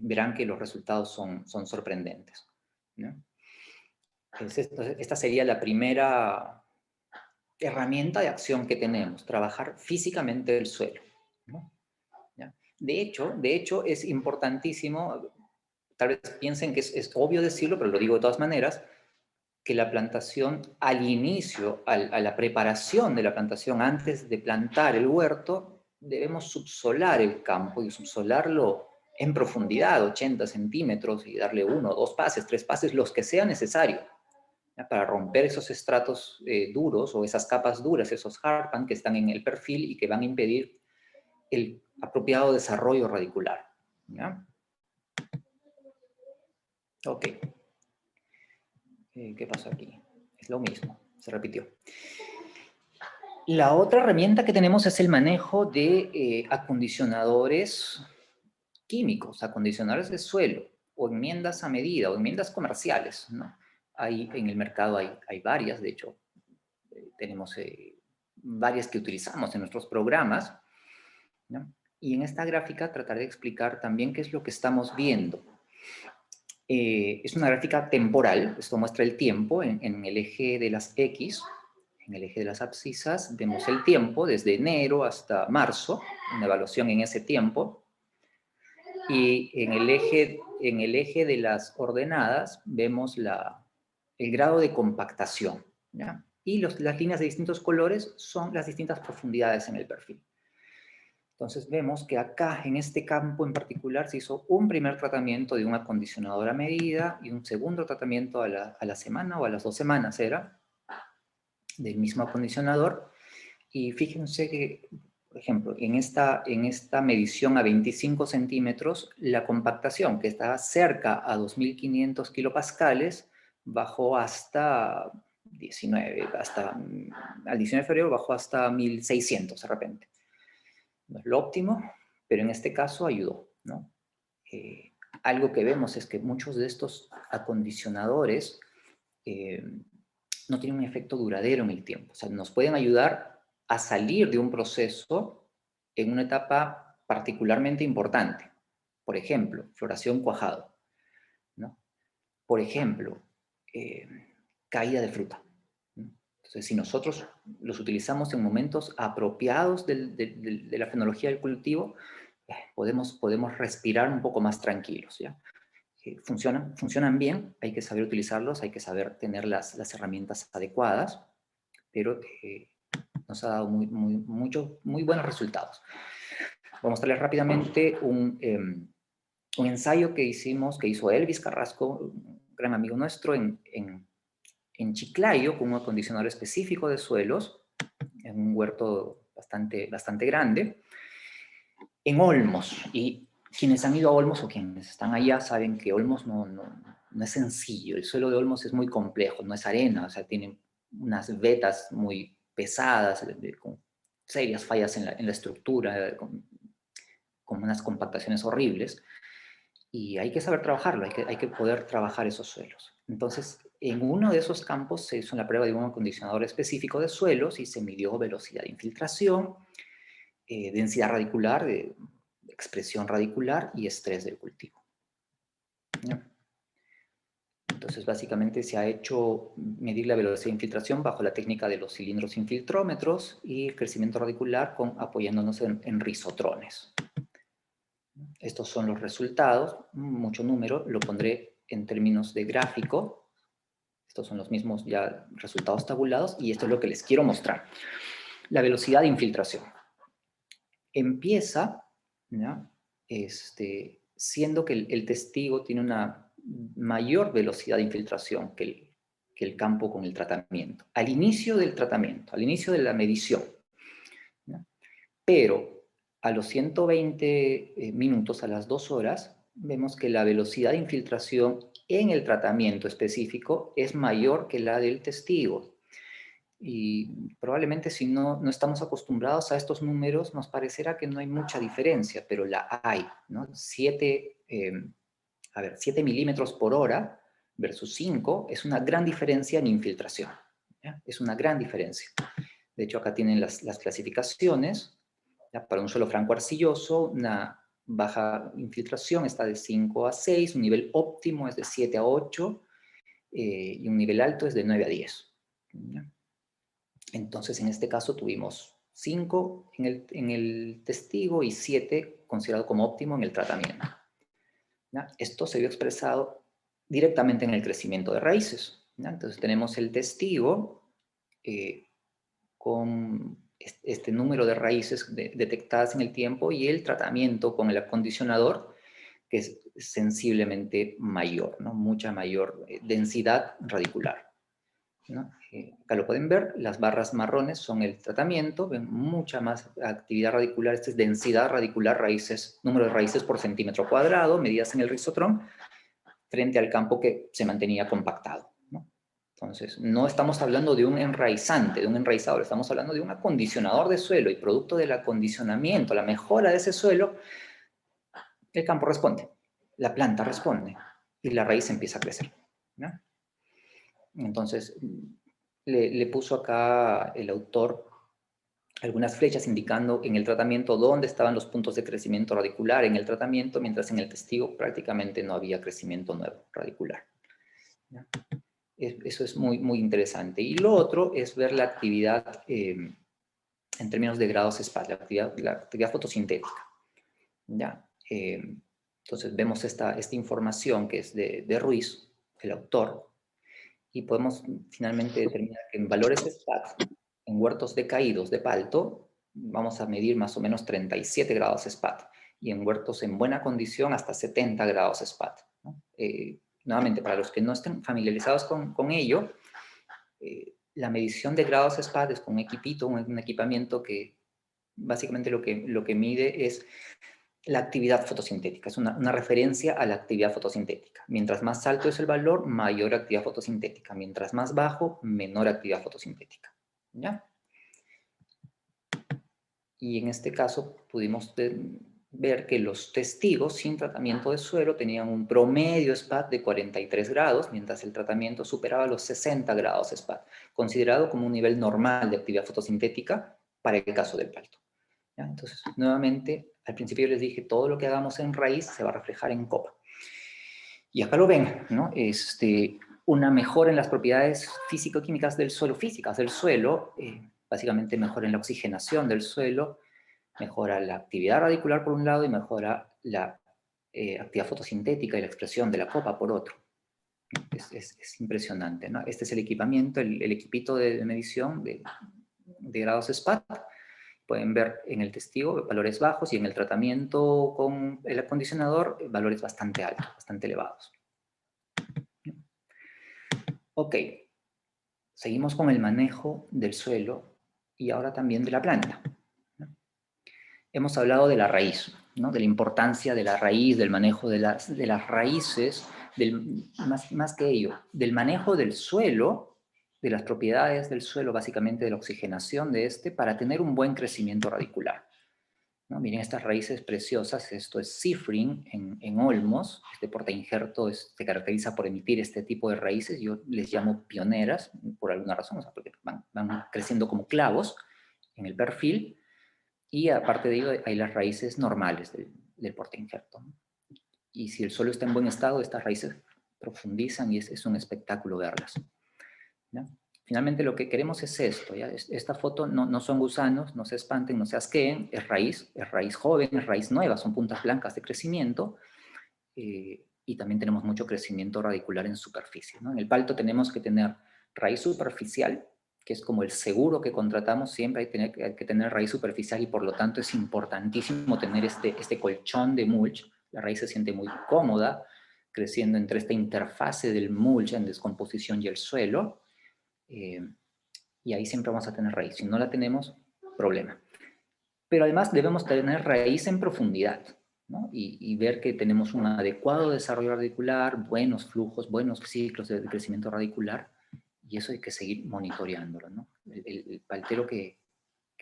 Verán que los resultados son sorprendentes, ¿no? Entonces, esta sería la primera herramienta de acción que tenemos, trabajar físicamente el suelo, ¿no? ¿Ya? De hecho, es importantísimo, tal vez piensen que es obvio decirlo, pero lo digo de todas maneras, que la plantación al inicio, a la preparación de la plantación, antes de plantar el huerto, debemos subsolar el campo y subsolarlo en profundidad, 80 centímetros, y darle 1, 2 pases, 3 pases, los que sea necesario, ¿ya? Para romper esos estratos duros o esas capas duras, esos hardpan que están en el perfil y que van a impedir el apropiado desarrollo radicular, ¿ya? Ok. ¿Qué pasó aquí? Es lo mismo, se repitió. La otra herramienta que tenemos es el manejo de acondicionadores químicos, acondicionadores de suelo, o enmiendas a medida, o enmiendas comerciales, ¿no? En el mercado hay varias, de hecho, tenemos varias que utilizamos en nuestros programas, ¿no? Y en esta gráfica trataré de explicar también qué es lo que estamos viendo. Es una gráfica temporal, esto muestra el tiempo en el eje de las X. En el eje de las abscisas vemos el tiempo desde enero hasta marzo, una evaluación en ese tiempo. Y en el eje de las ordenadas vemos el grado de compactación, ¿ya? Y las líneas de distintos colores son las distintas profundidades en el perfil. Entonces vemos que acá, en este campo en particular, se hizo un primer tratamiento de un acondicionador a medida y un segundo tratamiento a la semana o a las 2 semanas era, del mismo acondicionador. Y fíjense que, por ejemplo, en esta medición a 25 centímetros, la compactación, que estaba cerca a 2.500 kilopascales, bajó hasta al 19 de febrero bajó hasta 1.600 de repente. No es lo óptimo, pero en este caso ayudó, ¿no? Algo que vemos es que muchos de estos acondicionadores no tienen un efecto duradero en el tiempo. O sea, nos pueden ayudar a salir de un proceso en una etapa particularmente importante. Por ejemplo, floración cuajado, ¿no? Por ejemplo, caída de fruta, ¿no? Entonces, si nosotros los utilizamos en momentos apropiados de la fenología del cultivo, podemos respirar un poco más tranquilos, ¿ya? Funcionan bien, hay que saber utilizarlos, hay que saber tener las herramientas adecuadas, pero nos ha dado muy buenos resultados. Voy a mostrarles rápidamente un ensayo que hizo Elvis Carrasco, un gran amigo nuestro, en Chiclayo, con un acondicionador específico de suelos, en un huerto bastante grande, en Olmos. Y Quienes han ido a Olmos o quienes están allá saben que Olmos no es sencillo. El suelo de Olmos es muy complejo, no es arena, o sea, tiene unas vetas muy pesadas, con serias fallas en la estructura, con unas compactaciones horribles. Y hay que saber trabajarlo, hay que poder trabajar esos suelos. Entonces, en uno de esos campos se hizo la prueba de un acondicionador específico de suelos y se midió velocidad de infiltración, densidad radicular, expresión radicular y estrés del cultivo. ¿Ya? Entonces, básicamente se ha hecho medir la velocidad de infiltración bajo la técnica de los cilindros infiltrómetros y el crecimiento radicular apoyándonos en rizotrones. Estos son los resultados, mucho número, lo pondré en términos de gráfico. Estos son los mismos ya resultados tabulados y esto es lo que les quiero mostrar. La velocidad de infiltración. Empieza, ¿ya? Siendo que el testigo tiene una mayor velocidad de infiltración que el campo con el tratamiento. Al inicio del tratamiento, al inicio de la medición. ¿Ya? Pero a los 120 minutos, a las 2 horas, vemos que la velocidad de infiltración en el tratamiento específico es mayor que la del testigo. Y probablemente si no estamos acostumbrados a estos números, nos parecerá que no hay mucha diferencia, pero la hay, ¿no? 7 milímetros por hora versus 5 es una gran diferencia en infiltración. ¿Ya? Es una gran diferencia. De hecho, acá tienen las clasificaciones. ¿Ya? Para un suelo franco arcilloso, una baja infiltración está de 5 a 6, un nivel óptimo es de 7 a 8, y un nivel alto es de 9 a 10. ¿Ya? Entonces, en este caso tuvimos 5 en el testigo y 7 considerado como óptimo en el tratamiento. ¿Ya? Esto se vio expresado directamente en el crecimiento de raíces. ¿Ya? Entonces tenemos el testigo con este número de raíces detectadas en el tiempo y el tratamiento con el acondicionador, que es sensiblemente mayor, ¿no? Mucha mayor densidad radicular, ¿no? Acá lo pueden ver, las barras marrones son el tratamiento, ven mucha más actividad radicular, esta es densidad radicular, raíces, número de raíces por centímetro cuadrado, medidas en el rizotrón, frente al campo que se mantenía compactado, ¿no? Entonces, no estamos hablando de un enraizante, de un enraizador, estamos hablando de un acondicionador de suelo y producto del acondicionamiento, la mejora de ese suelo, el campo responde, la planta responde y la raíz empieza a crecer, ¿no? Entonces, le puso acá el autor algunas flechas indicando en el tratamiento dónde estaban los puntos de crecimiento radicular en el tratamiento, mientras en el testigo prácticamente no había crecimiento nuevo radicular. ¿Ya? Eso es muy, muy interesante. Y lo otro es ver la actividad en términos de grados SPAD, la actividad fotosintética. ¿Ya? Entonces vemos esta información que es de Ruiz, el autor, y podemos finalmente determinar que en valores SPAD, en huertos decaídos de palto, vamos a medir más o menos 37 grados SPAD, y en huertos en buena condición hasta 70 grados SPAD, ¿no? Nuevamente, para los que no estén familiarizados con ello, la medición de grados SPAD es con un equipito, un equipamiento que básicamente lo que mide es la actividad fotosintética, es una referencia a la actividad fotosintética. Mientras más alto es el valor, mayor actividad fotosintética. Mientras más bajo, menor actividad fotosintética. ¿Ya? Y en este caso pudimos ver que los testigos sin tratamiento de suelo tenían un promedio SPAD de 43 grados, mientras el tratamiento superaba los 60 grados SPAD, considerado como un nivel normal de actividad fotosintética para el caso del palto. ¿Ya? Entonces, nuevamente, al principio les dije, todo lo que hagamos en raíz se va a reflejar en copa. Y acá lo ven, ¿no? Una mejora en las propiedades físico-químicas del suelo, básicamente mejora en la oxigenación del suelo, mejora la actividad radicular por un lado y mejora la actividad fotosintética y la expresión de la copa por otro. Es impresionante, ¿no? Este es el equipamiento, el equipito de medición de grados SPAD. Pueden ver en el testigo valores bajos y en el tratamiento con el acondicionador valores bastante altos, bastante elevados. Ok, seguimos con el manejo del suelo y ahora también de la planta. Hemos hablado de la raíz. ¿no? De la importancia de la raíz, del manejo de las raíces, más que ello, del manejo del suelo, de las propiedades del suelo, básicamente de la oxigenación de este, para tener un buen crecimiento radicular, ¿no? Miren estas raíces preciosas, esto es Cifrin en olmos, este portainjerto se caracteriza por emitir este tipo de raíces, yo les llamo pioneras, por alguna razón, o sea, porque van creciendo como clavos en el perfil, y aparte de ello hay las raíces normales del portainjerto, ¿no? Y si el suelo está en buen estado, estas raíces profundizan y es un espectáculo verlas, ¿ya? Finalmente lo que queremos es esto, ¿ya? Esta foto no son gusanos, no se espanten, no se asqueen, es raíz joven, es raíz nueva, son puntas blancas de crecimiento, y también tenemos mucho crecimiento radicular en superficie, ¿no? En el palto tenemos que tener raíz superficial, que es como el seguro que contratamos, siempre hay que tener raíz superficial y por lo tanto es importantísimo tener este colchón de mulch. La raíz se siente muy cómoda creciendo entre esta interfase del mulch en descomposición y el suelo, y ahí siempre vamos a tener raíz. Si no la tenemos, problema. Pero además debemos tener raíz en profundidad, ¿no? Y ver que tenemos un adecuado desarrollo radicular, buenos flujos, buenos ciclos de crecimiento radicular, y eso hay que seguir monitoreándolo, ¿no? El paltero que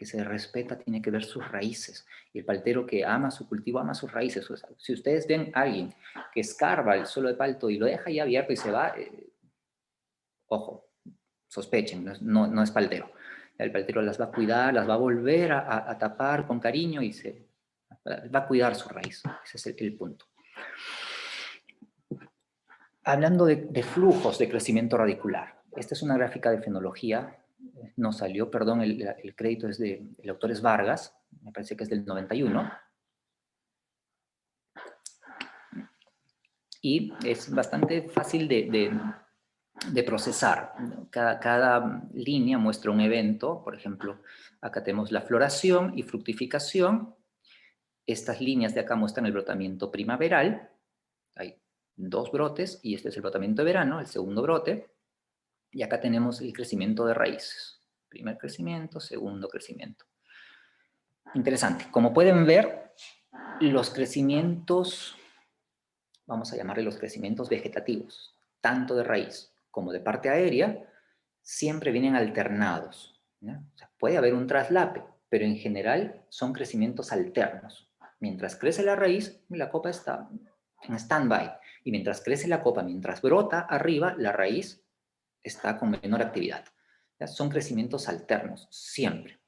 se respeta tiene que ver sus raíces, y el paltero que ama su cultivo ama sus raíces. O sea, si ustedes ven a alguien que escarba el suelo de palto y lo deja ahí abierto y se va, ojo, sospechen, no es paltero. El paltero las va a cuidar, las va a volver a tapar con cariño y va a cuidar su raíz. Ese es el punto. Hablando de flujos de crecimiento radicular, esta es una gráfica de fenología, no salió, perdón, el crédito es el autor es Vargas, me parece que es del 91, y es bastante fácil de procesar. Cada línea muestra un evento, por ejemplo, acá tenemos la floración y fructificación. Estas líneas de acá muestran el brotamiento primaveral, hay 2 brotes, y este es el brotamiento de verano, el segundo brote, y acá tenemos el crecimiento de raíces. Primer crecimiento, segundo crecimiento. Interesante. Como pueden ver, los crecimientos, vamos a llamarle los crecimientos vegetativos, tanto de raíz como de parte aérea, siempre vienen alternados, ¿no? O sea, puede haber un traslape, pero en general son crecimientos alternos. Mientras crece la raíz, la copa está en stand-by. Y mientras crece la copa, mientras brota arriba, la raíz está con menor actividad, ¿ya? Son crecimientos alternos, siempre,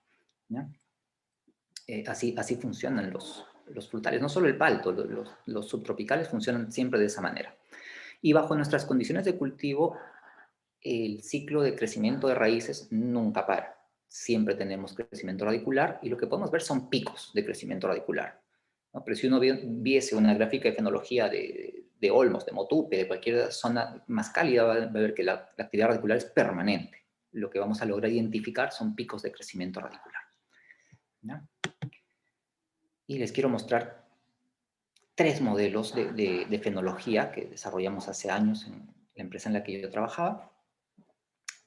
¿ya? Así funcionan los frutales. No solo el palto, los subtropicales funcionan siempre de esa manera. Y bajo nuestras condiciones de cultivo, el ciclo de crecimiento de raíces nunca para. Siempre tenemos crecimiento radicular y lo que podemos ver son picos de crecimiento radicular, ¿no? Pero si uno viese una gráfica de fenología de olmos, de motupe, de cualquier zona más cálida, va a ver que la actividad radicular es permanente. Lo que vamos a lograr identificar son picos de crecimiento radicular, ¿no? Y les quiero mostrar 3 modelos de fenología que desarrollamos hace años en la empresa en la que yo trabajaba.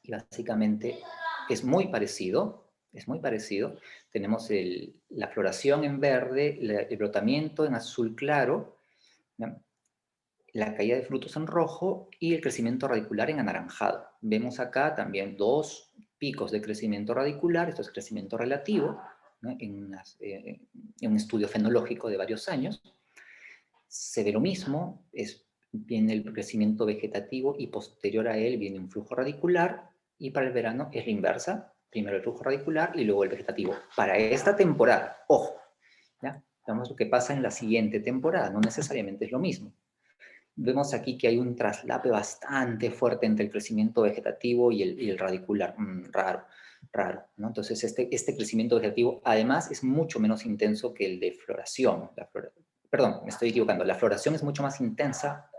Y básicamente es muy parecido, es muy parecido. Tenemos la floración en verde, el brotamiento en azul claro, ¿no? La caída de frutos en rojo y el crecimiento radicular en anaranjado. Vemos acá también 2 picos de crecimiento radicular, esto es crecimiento relativo, ¿no? En un estudio fenológico de varios años. Se ve lo mismo, viene el crecimiento vegetativo y posterior a él viene un flujo radicular, y para el verano es la inversa, primero el flujo radicular y luego el vegetativo. Para esta temporada, ojo, ¿ya? Veamos lo que pasa en la siguiente temporada, no necesariamente es lo mismo. Vemos aquí que hay un traslape bastante fuerte entre el crecimiento vegetativo y el radicular. Raro, ¿no? Entonces este crecimiento vegetativo además es mucho menos intenso que el de floración. Perdón, me estoy equivocando. La floración es mucho más intensa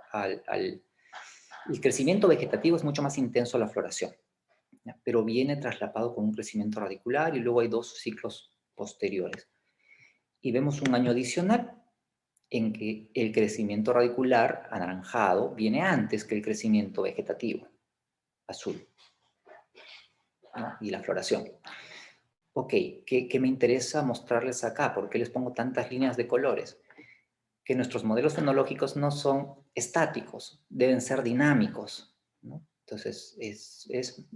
el crecimiento vegetativo es mucho más intenso a la floración, ¿ya? Pero viene traslapado con un crecimiento radicular y luego hay 2 ciclos posteriores. Y vemos un año adicional en que el crecimiento radicular anaranjado viene antes que el crecimiento vegetativo azul, ¿no? Y la floración. Ok, ¿qué me interesa mostrarles acá? ¿Por qué les pongo tantas líneas de colores? que nuestros modelos fenológicos no son estáticos, deben ser dinámicos, ¿no? Entonces, es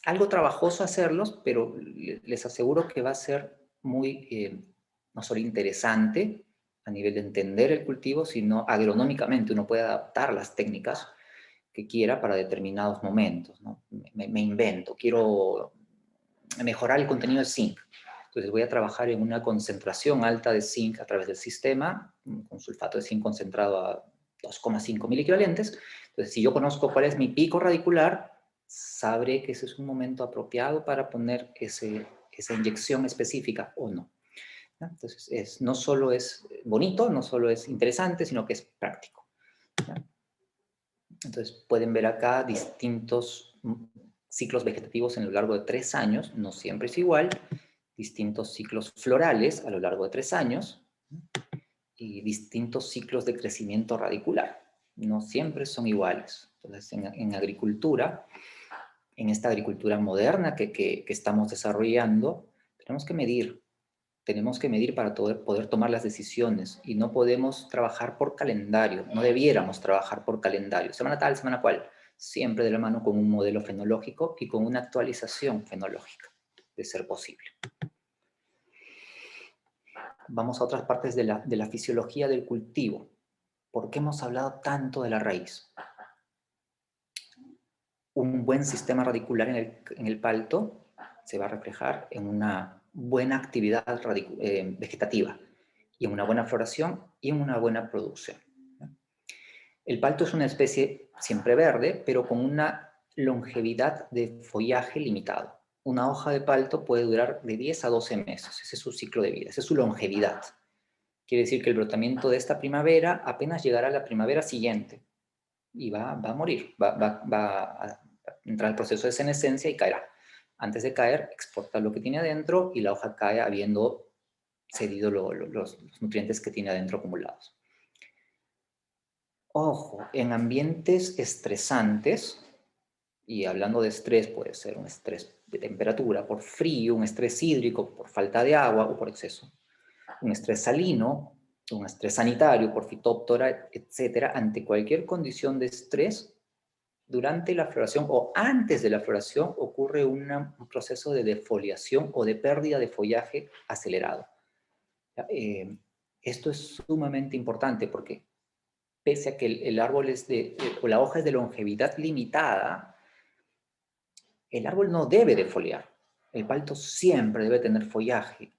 algo trabajoso hacerlos, pero les aseguro que va a ser muy, no solo interesante a nivel de entender el cultivo, sino agronómicamente uno puede adaptar las técnicas que quiera para determinados momentos, ¿no? Me invento, quiero mejorar el contenido de zinc. Entonces voy a trabajar en una concentración alta de zinc a través del sistema, con sulfato de zinc concentrado a 2,5 mil equivalentes. Entonces, si yo conozco cuál es mi pico radicular, sabré que ese es un momento apropiado para poner esa inyección específica o no. ¿No? Entonces, no solo es bonito, no solo es interesante, sino que es práctico. ¿No? Entonces, pueden ver acá distintos ciclos vegetativos en lo largo de 3 años, no siempre es igual, distintos ciclos florales a lo largo de 3 años y distintos ciclos de crecimiento radicular. No siempre son iguales. Entonces, en agricultura, en esta agricultura moderna que estamos desarrollando, tenemos que medir para poder tomar las decisiones y no podemos trabajar por calendario, no debiéramos trabajar por calendario, semana tal, semana cual, siempre de la mano con un modelo fenológico y con una actualización fenológica, de ser posible. Vamos a otras partes de la fisiología del cultivo. ¿Por qué hemos hablado tanto de la raíz? Un buen sistema radicular en el palto se va a reflejar en una buena actividad vegetativa, y en una buena floración y en una buena producción. El palto es una especie siempre verde, pero con una longevidad de follaje limitado. Una hoja de palto puede durar de 10 a 12 meses, ese es su ciclo de vida, esa es su longevidad. Quiere decir que el brotamiento de esta primavera apenas llegará a la primavera siguiente y va a morir, va a entrar al proceso de senescencia y caerá. Antes de caer, exporta lo que tiene adentro y la hoja cae habiendo cedido los nutrientes que tiene adentro acumulados. Ojo, en ambientes estresantes, y hablando de estrés, puede ser un estrés de temperatura por frío, un estrés hídrico por falta de agua o por exceso, un estrés salino, un estrés sanitario por fitóptora, etcétera, ante cualquier condición de estrés, durante la floración o antes de la floración ocurre un proceso de defoliación o de pérdida de follaje acelerado. Esto es sumamente importante porque pese a que el árbol o la hoja es de longevidad limitada, el árbol no debe defoliar. El palto siempre debe tener follaje.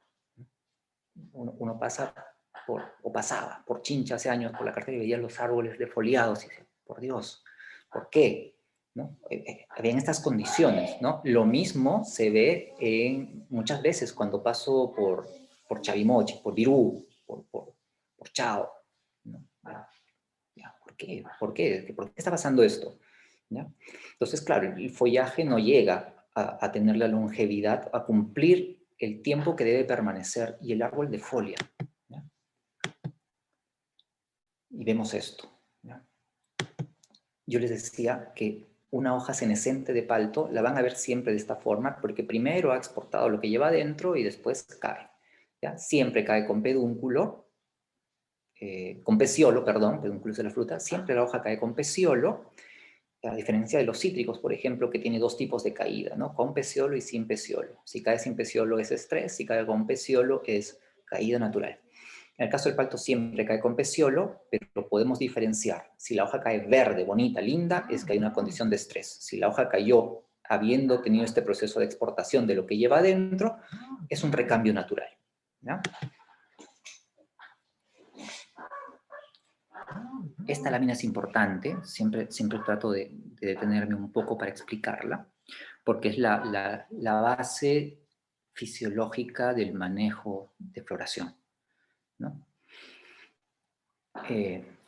Uno pasaba por Chincha hace años por la carretera y veía los árboles defoliados y decía, por Dios, ¿por qué? ¿No? Habían estas condiciones, ¿no? Lo mismo se ve muchas veces cuando paso por Chavimochi, por Virú, por Chao, ¿no? ¿Por qué? ¿Por qué? ¿Por qué está pasando esto? ¿Ya? Entonces, claro, el follaje no llega a tener la longevidad, a cumplir el tiempo que debe permanecer, y el árbol defolia. ¿Ya? Y vemos esto. ¿Ya? Yo les decía que una hoja senescente de palto la van a ver siempre de esta forma, porque primero ha exportado lo que lleva adentro y después cae. ¿Ya? Siempre cae con pedúnculo, con peciolo, perdón, pedúnculo es de la fruta, siempre la hoja cae con peciolo, a diferencia de los cítricos, por ejemplo, que tiene dos tipos de caída, ¿no? Con peciolo y sin peciolo. Si cae sin peciolo es estrés, si cae con peciolo es caída natural. En el caso del palto siempre cae con peciolo, pero lo podemos diferenciar. Si la hoja cae verde, bonita, linda, es que hay una condición de estrés. Si la hoja cayó habiendo tenido este proceso de exportación de lo que lleva adentro, es un recambio natural. ¿Ya? Esta lámina es importante, siempre trato de detenerme un poco para explicarla, porque es la base fisiológica del manejo de floración, ¿no?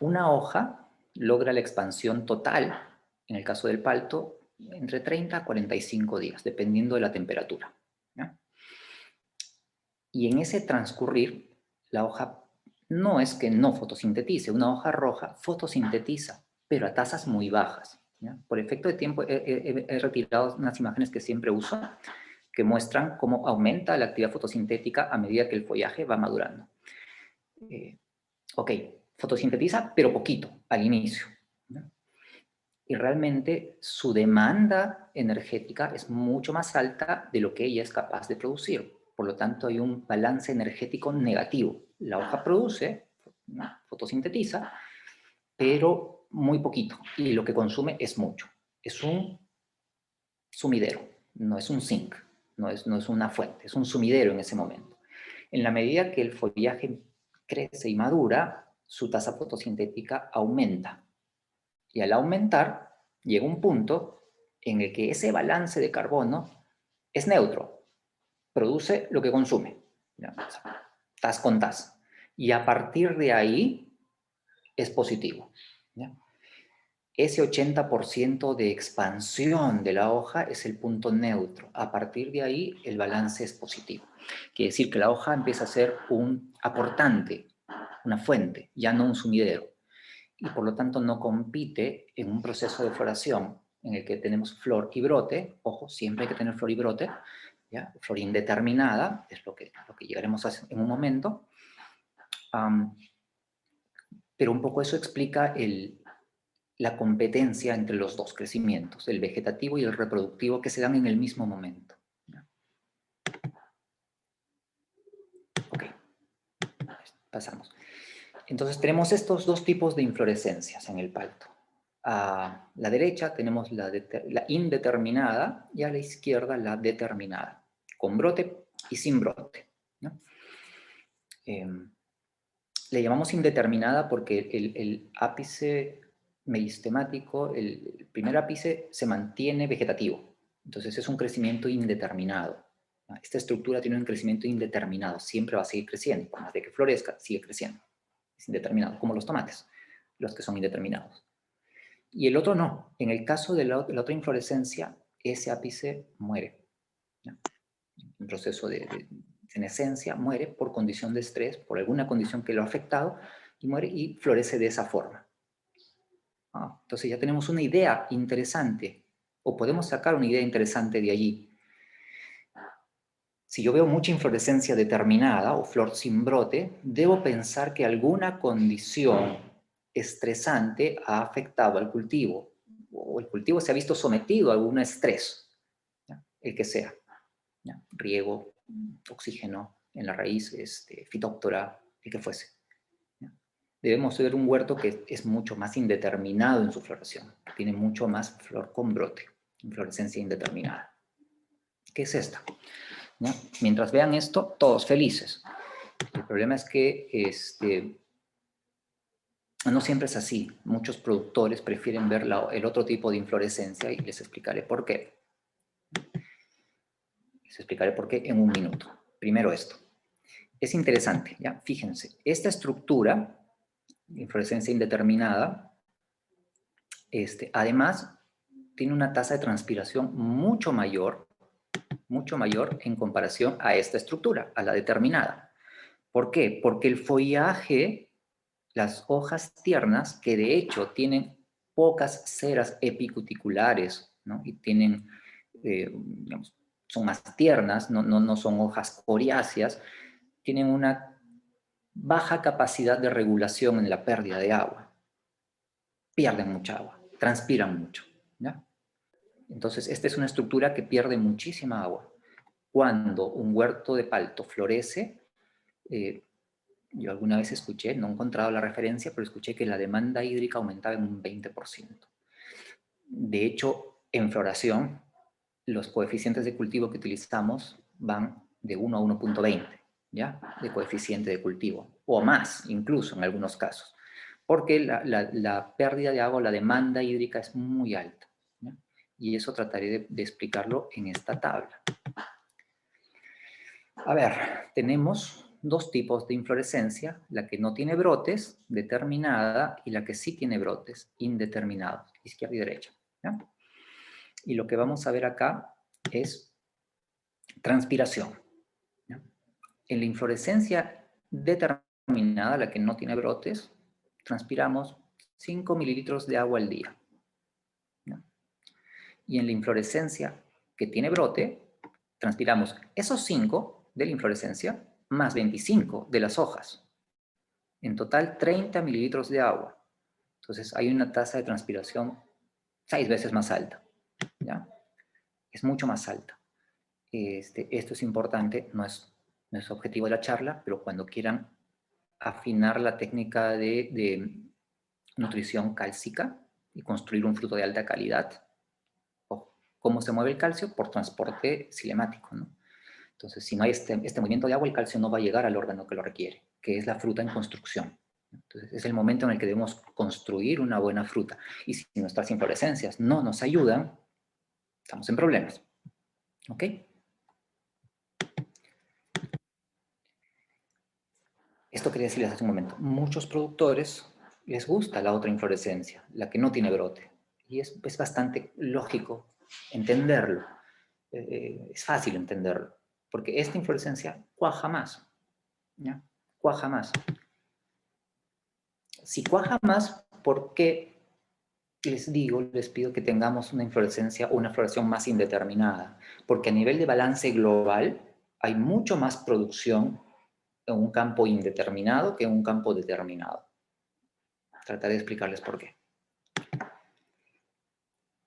Una hoja logra la expansión total, en el caso del palto, entre 30 a 45 días, dependiendo de la temperatura, ¿no? Y en ese transcurrir, la hoja no es que no fotosintetice, una hoja roja fotosintetiza, pero a tasas muy bajas. ¿Ya? Por efecto de tiempo he retirado unas imágenes que siempre uso, que muestran cómo aumenta la actividad fotosintética a medida que el follaje va madurando. Ok, fotosintetiza, pero poquito, al inicio, ¿no? Y realmente su demanda energética es mucho más alta de lo que ella es capaz de producir. Por lo tanto, hay un balance energético negativo. La hoja produce, ¿no?, fotosintetiza, pero muy poquito. Y lo que consume es mucho. Es un sumidero, no es un sink, no es una fuente, es un sumidero en ese momento. En la medida que el follaje crece y madura, su tasa fotosintética aumenta. Y al aumentar, llega un punto en el que ese balance de carbono es neutro, produce lo que consume, ¿ya? O sea, tas con tas. Y a partir de ahí es positivo, ¿ya? Ese 80% de expansión de la hoja es el punto neutro. A partir de ahí el balance es positivo. Quiere decir que la hoja empieza a ser un aportante, una fuente, ya no un sumidero. Y por lo tanto no compite en un proceso de floración en el que tenemos flor y brote. Ojo, siempre hay que tener flor y brote, ¿ya? Flor indeterminada, es lo que llegaremos a en un momento. Pero un poco eso explica la competencia entre los dos crecimientos, el vegetativo y el reproductivo, que se dan en el mismo momento. Ok, pasamos. Entonces tenemos estos dos tipos de inflorescencias en el palto. A la derecha tenemos la indeterminada y a la izquierda la determinada, con brote y sin brote, ¿no? Le llamamos indeterminada porque el ápice meristemático, el primer ápice, se mantiene vegetativo. Entonces es un crecimiento indeterminado. Esta estructura tiene un crecimiento indeterminado, siempre va a seguir creciendo, por más de que florezca, sigue creciendo. Es indeterminado, como los tomates, los que son indeterminados. Y el otro no. En el caso de la otra inflorescencia, ese ápice muere, ¿no? Un proceso de senescencia, muere por condición de estrés, por alguna condición que lo ha afectado, y muere y florece de esa forma. Entonces ya tenemos una idea interesante, o podemos sacar una idea interesante de allí. Si yo veo mucha inflorescencia determinada o flor sin brote, debo pensar que alguna condición estresante ha afectado al cultivo, o el cultivo se ha visto sometido a algún estrés, ¿ya?, el que sea, ¿ya?, riego, oxígeno en la raíz, fitóptora, el que fuese, ¿ya? Debemos ver un huerto que es mucho más indeterminado en su floración, que tiene mucho más flor con brote, inflorescencia indeterminada. ¿Qué es esta? ¿Ya? Mientras vean esto, todos felices. El problema es que no siempre es así. Muchos productores prefieren ver el otro tipo de inflorescencia y les explicaré por qué. Les explicaré por qué en un minuto. Primero esto. Es interesante, ¿ya? Fíjense, esta estructura, inflorescencia indeterminada, además tiene una tasa de transpiración mucho mayor en comparación a esta estructura, a la determinada. ¿Por qué? Porque el follaje, las hojas tiernas, que de hecho tienen pocas ceras epicuticulares, ¿no?, y tienen, digamos, son más tiernas, no son hojas coriáceas, tienen una baja capacidad de regulación en la pérdida de agua. Pierden mucha agua, transpiran mucho, ¿ya? Entonces, esta es una estructura que pierde muchísima agua. Cuando un huerto de palto florece, yo alguna vez escuché, no he encontrado la referencia, pero escuché que la demanda hídrica aumentaba en un 20%. De hecho, en floración, los coeficientes de cultivo que utilizamos van de 1 a 1.20, ¿ya?, de coeficiente de cultivo, o más incluso en algunos casos, porque la pérdida de agua, la demanda hídrica es muy alta, ¿ya? Y eso trataré de explicarlo en esta tabla. A ver, tenemos dos tipos de inflorescencia, la que no tiene brotes, determinada, y la que sí tiene brotes, indeterminados, izquierda y derecha, ¿ya? Y lo que vamos a ver acá es transpiración, ¿ya? En la inflorescencia determinada, la que no tiene brotes, transpiramos 5 mililitros de agua al día, ¿ya? Y en la inflorescencia que tiene brote, transpiramos esos 5 de la inflorescencia más 25 de las hojas. En total, 30 mililitros de agua. Entonces, hay una tasa de transpiración 6 veces más alta, ¿ya? Es mucho más alta. Esto es importante, no es objetivo de la charla, pero cuando quieran afinar la técnica de nutrición cálcica y construir un fruto de alta calidad, ¿cómo se mueve el calcio? Por transporte cinemático, ¿no? Entonces, si no hay este movimiento de agua, el calcio no va a llegar al órgano que lo requiere, que es la fruta en construcción. Entonces, es el momento en el que debemos construir una buena fruta. Y si nuestras inflorescencias no nos ayudan, estamos en problemas. ¿Ok? Esto quería decirles hace un momento. Muchos productores les gusta la otra inflorescencia, la que no tiene brote. Y es bastante lógico entenderlo. Es fácil entenderlo. Porque esta inflorescencia cuaja más. ¿Ya? Cuaja más. Si cuaja más, ¿por qué les pido que tengamos una inflorescencia o una floración más indeterminada? Porque a nivel de balance global hay mucho más producción en un campo indeterminado que en un campo determinado. Trataré de explicarles por qué.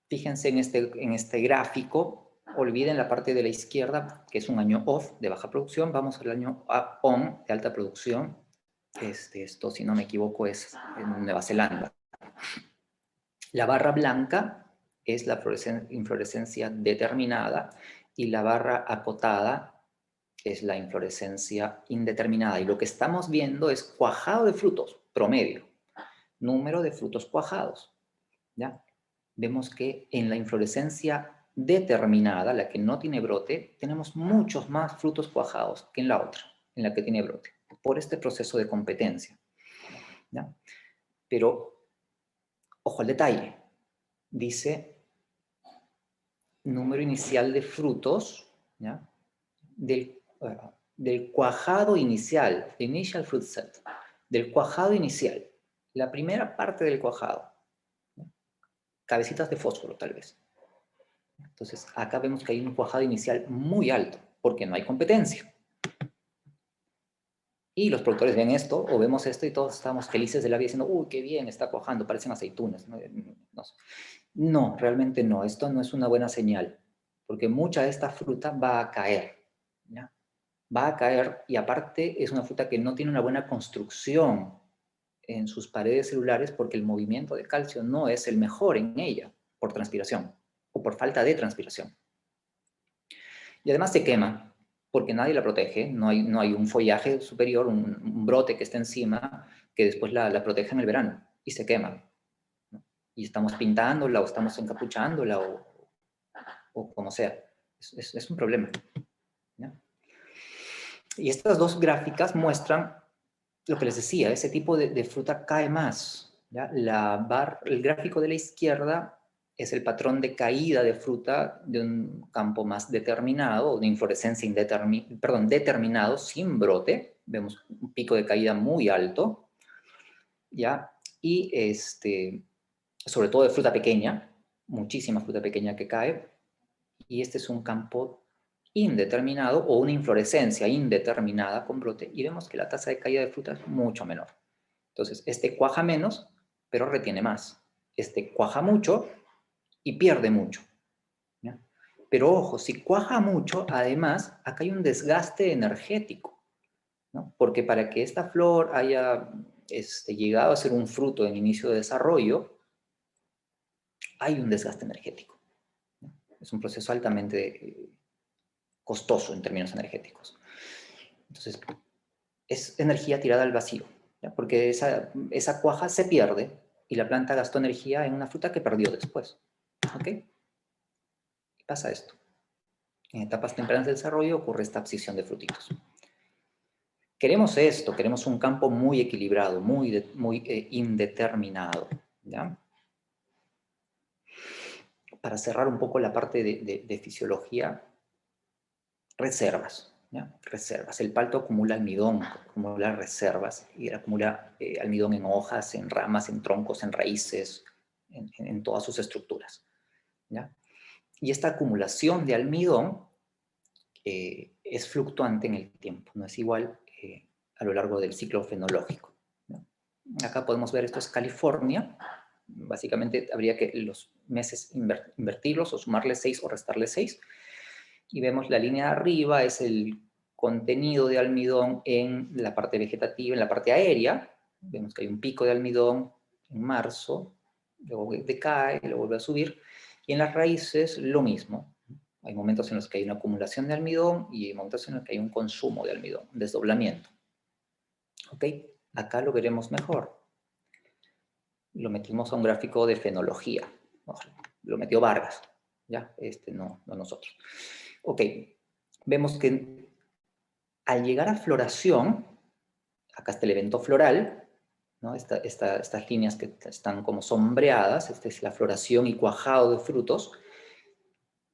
Fíjense en este gráfico, olviden la parte de la izquierda, que es un año off de baja producción, vamos al año on de alta producción. Esto, si no me equivoco, es en Nueva Zelanda. La barra blanca es la inflorescencia determinada y la barra acotada es la inflorescencia indeterminada. Y lo que estamos viendo es cuajado de frutos, promedio, número de frutos cuajados. ¿Ya? Vemos que en la inflorescencia determinada, la que no tiene brote, tenemos muchos más frutos cuajados que en la otra, en la que tiene brote, por este proceso de competencia. ¿Ya? Pero, ojo al detalle, dice número inicial de frutos, ¿ya? Del cuajado inicial, initial fruit set, del cuajado inicial, la primera parte del cuajado, ¿ya? Cabecitas de fósforo tal vez. Entonces, acá vemos que hay un cuajado inicial muy alto, porque no hay competencia. Y los productores ven esto, o vemos esto, y todos estamos felices de la vida diciendo, uy, qué bien, está cuajando, parecen aceitunas. No, realmente no, esto no es una buena señal, porque mucha de esta fruta va a caer, ¿ya? Va a caer, y aparte es una fruta que no tiene una buena construcción en sus paredes celulares, porque el movimiento de calcio no es el mejor en ella, por transpiración, o por falta de transpiración. Y además se quema, porque nadie la protege, no hay un follaje superior, un brote que esté encima, que después la protege en el verano, y se quema, ¿no? Y estamos pintándola, o estamos encapuchándola, o como sea. Es un problema, ¿no? Y estas dos gráficas muestran lo que les decía, ese tipo de fruta cae más, ¿ya? El gráfico de la izquierda es el patrón de caída de fruta de un campo más determinado, de inflorescencia determinado, sin brote. Vemos un pico de caída muy alto, ¿ya? Y sobre todo de fruta pequeña, muchísima fruta pequeña que cae. Y este es un campo indeterminado o una inflorescencia indeterminada con brote, y vemos que la tasa de caída de fruta es mucho menor. Entonces, este cuaja menos, pero retiene más. Este cuaja mucho y pierde mucho, ¿ya? Pero ojo, si cuaja mucho, además, acá hay un desgaste energético, ¿no? Porque para que esta flor haya llegado a ser un fruto en inicio de desarrollo, hay un desgaste energético, ¿no? Es un proceso altamente costoso en términos energéticos. Entonces, es energía tirada al vacío, ¿ya? Porque esa cuaja se pierde y la planta gastó energía en una fruta que perdió después. ¿Ok? Y pasa esto. En etapas tempranas del desarrollo ocurre esta abscisión de frutitos. Queremos esto, queremos un campo muy equilibrado, muy indeterminado, ¿ya? Para cerrar un poco la parte de fisiología, reservas, ¿ya? Reservas. El palto acumula almidón, acumula reservas, y acumula almidón en hojas, en ramas, en troncos, en raíces, en todas sus estructuras, ¿ya? Y esta acumulación de almidón es fluctuante en el tiempo, no es igual a lo largo del ciclo fenológico, ¿no? Acá podemos ver, esto es California. Básicamente habría que los meses invertirlos o sumarle 6 o restarle 6. Y vemos la línea de arriba es el contenido de almidón en la parte vegetativa, en la parte aérea. Vemos que hay un pico de almidón en marzo, luego decae, luego vuelve a subir. Y en las raíces lo mismo. Hay momentos en los que hay una acumulación de almidón y hay momentos en los que hay un consumo de almidón, un desdoblamiento. ¿Ok? Acá lo veremos mejor. Lo metimos a un gráfico de fenología. Lo metió Vargas, ¿ya? No nosotros. Ok, vemos que al llegar a floración, acá está el evento floral, ¿no? Estas líneas que están como sombreadas, esta es la floración y cuajado de frutos.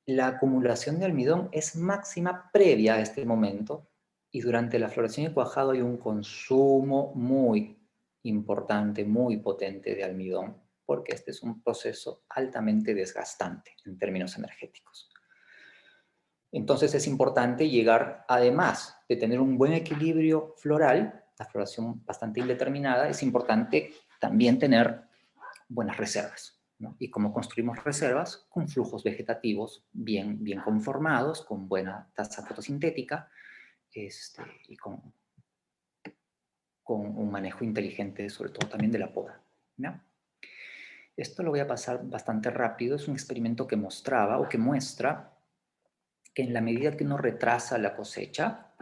La acumulación de almidón es máxima previa a este momento y durante la floración y cuajado hay un consumo muy importante, muy potente de almidón, porque este es un proceso altamente desgastante en términos energéticos. Entonces es importante llegar, además de tener un buen equilibrio floral, la floración bastante indeterminada, es importante también tener buenas reservas, ¿no? Y cómo construimos reservas con flujos vegetativos bien conformados, con buena tasa fotosintética y con un manejo inteligente, sobre todo también de la poda, ¿no? Esto lo voy a pasar bastante rápido. Es un experimento que mostraba o que muestra que en la medida que uno retrasa la cosecha,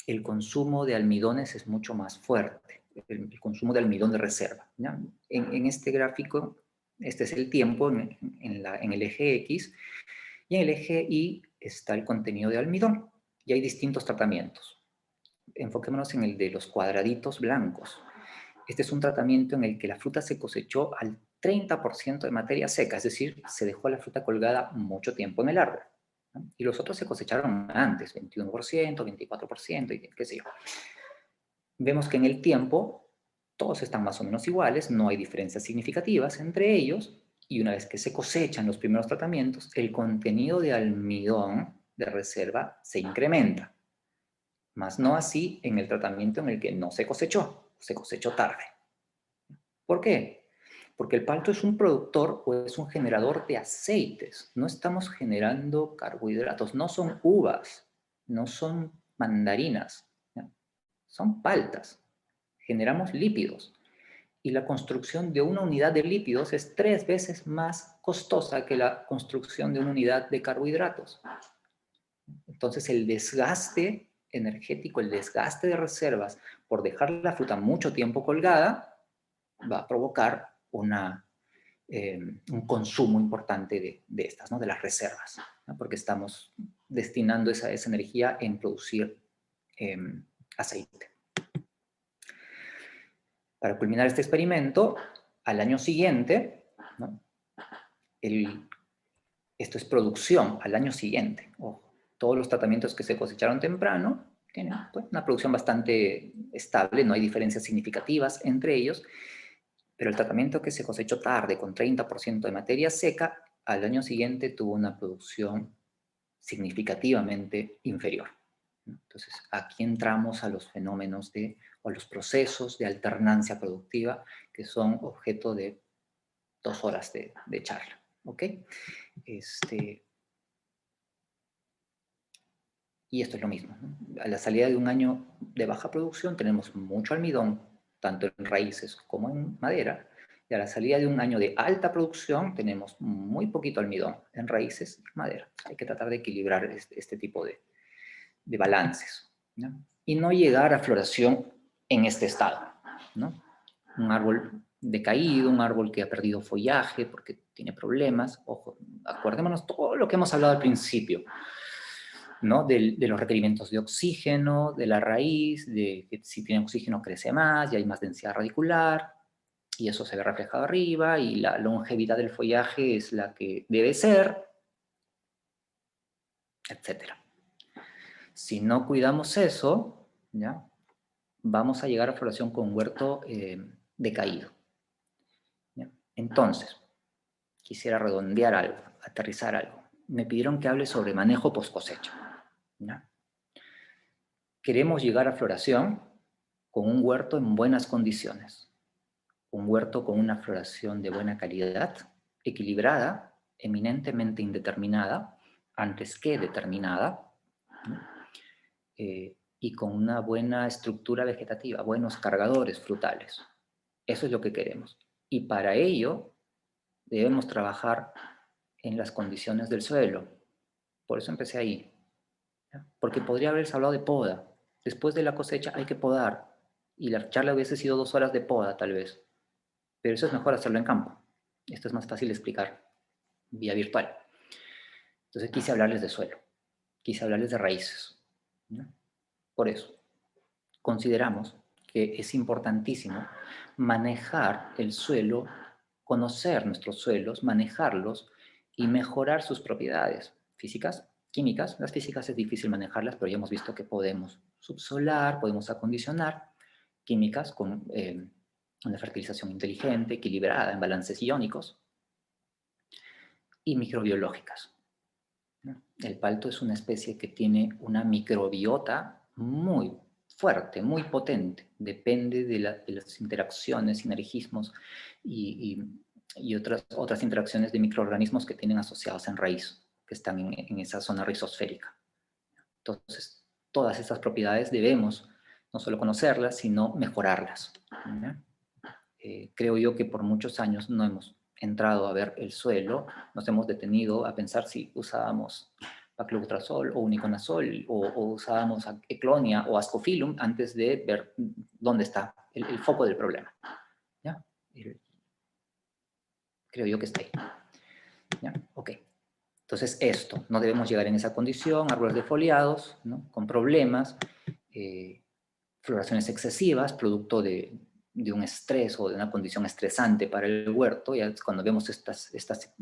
el consumo de almidones es mucho más fuerte, el consumo de almidón de reserva, ¿ya? En este gráfico, este es el tiempo en el eje X, y en el eje Y está el contenido de almidón, y hay distintos tratamientos. Enfoquémonos en el de los cuadraditos blancos. Este es un tratamiento en el que la fruta se cosechó al 30% de materia seca, es decir, se dejó la fruta colgada mucho tiempo en el árbol, ¿no? Y los otros se cosecharon antes, 21%, 24%, y qué sé yo. Vemos que en el tiempo todos están más o menos iguales, no hay diferencias significativas entre ellos, y una vez que se cosechan los primeros tratamientos, el contenido de almidón de reserva se incrementa, más no así en el tratamiento en el que no se cosechó tarde. ¿Por qué? Porque el palto es un productor o es un generador de aceites. No estamos generando carbohidratos, no son uvas, no son mandarinas, ¿no? Son paltas. Generamos lípidos. Y la construcción de una unidad de lípidos es 3 veces más costosa que la construcción de una unidad de carbohidratos. Entonces el desgaste energético, el desgaste de reservas por dejar la fruta mucho tiempo colgada, va a provocar un consumo importante de estas, ¿no? De las reservas, ¿no? Porque estamos destinando esa energía en producir aceite. Para culminar este experimento, al año siguiente, ¿no? Esto es producción, al año siguiente. Ojo, todos los tratamientos que se cosecharon temprano tienen, pues, una producción bastante estable, no hay diferencias significativas entre ellos, pero el tratamiento que se cosechó tarde, con 30% de materia seca, al año siguiente tuvo una producción significativamente inferior. Entonces, aquí entramos a los fenómenos o a los procesos de alternancia productiva, que son objeto de 2 horas de charla. ¿Ok? Y esto es lo mismo, ¿no? A la salida de un año de baja producción tenemos mucho almidón, tanto en raíces como en madera, y a la salida de un año de alta producción tenemos muy poquito almidón en raíces y madera. Hay que tratar de equilibrar este tipo de balances, ¿no? Y no llegar a floración en este estado, ¿no? Un árbol decaído, un árbol que ha perdido follaje porque tiene problemas. Ojo, acordémonos todo lo que hemos hablado al principio, ¿no? De los requerimientos de oxígeno, de la raíz, de que si tiene oxígeno crece más y hay más densidad radicular, y eso se ve reflejado arriba, y la longevidad del follaje es la que debe ser, etc. Si no cuidamos eso, ¿ya? Vamos a llegar a floración con un huerto decaído, ¿ya? Entonces, quisiera redondear algo, aterrizar algo. Me pidieron que hable sobre manejo post cosecha, ¿ya? Queremos llegar a floración con un huerto en buenas condiciones. un huerto con una floración de buena calidad, equilibrada, eminentemente indeterminada, antes que determinada, ¿no? Y con una buena estructura vegetativa, buenos cargadores frutales. Eso es lo que queremos. Y para ello debemos trabajar en las condiciones del suelo. Por eso empecé ahí, ¿ya? Porque podría haberse hablado de poda. Después de la cosecha hay que podar. Y la charla hubiese sido 2 horas de poda, tal vez. Pero eso es mejor hacerlo en campo. Esto es más fácil de explicar vía virtual. Entonces quise hablarles de suelo. Quise hablarles de raíces, ¿no? Por eso, consideramos que es importantísimo manejar el suelo, conocer nuestros suelos, manejarlos y mejorar sus propiedades físicas, químicas. Las físicas es difícil manejarlas, pero ya hemos visto que podemos subsolar, podemos acondicionar. Químicas con una fertilización inteligente, equilibrada, en balances iónicos. Y microbiológicas, ¿no? El palto es una especie que tiene una microbiota muy fuerte, muy potente. Depende de las interacciones, sinergismos y otras interacciones de microorganismos que tienen asociados en raíz, que están en esa zona rizosférica. Entonces, todas estas propiedades debemos no solo conocerlas, sino mejorarlas, ¿no? Creo yo que por muchos años no hemos entrado a ver el suelo, nos hemos detenido a pensar si usábamos paclobutrazol o uniconazol o usábamos eclonia o ascophyllum antes de ver dónde está el foco del problema, ¿ya? Creo yo que está ahí, ¿ya? Ok. Entonces esto, no debemos llegar en esa condición, árboles defoliados, ¿no? Con problemas, floraciones excesivas, producto de un estrés o de una condición estresante para el huerto. Ya cuando vemos estas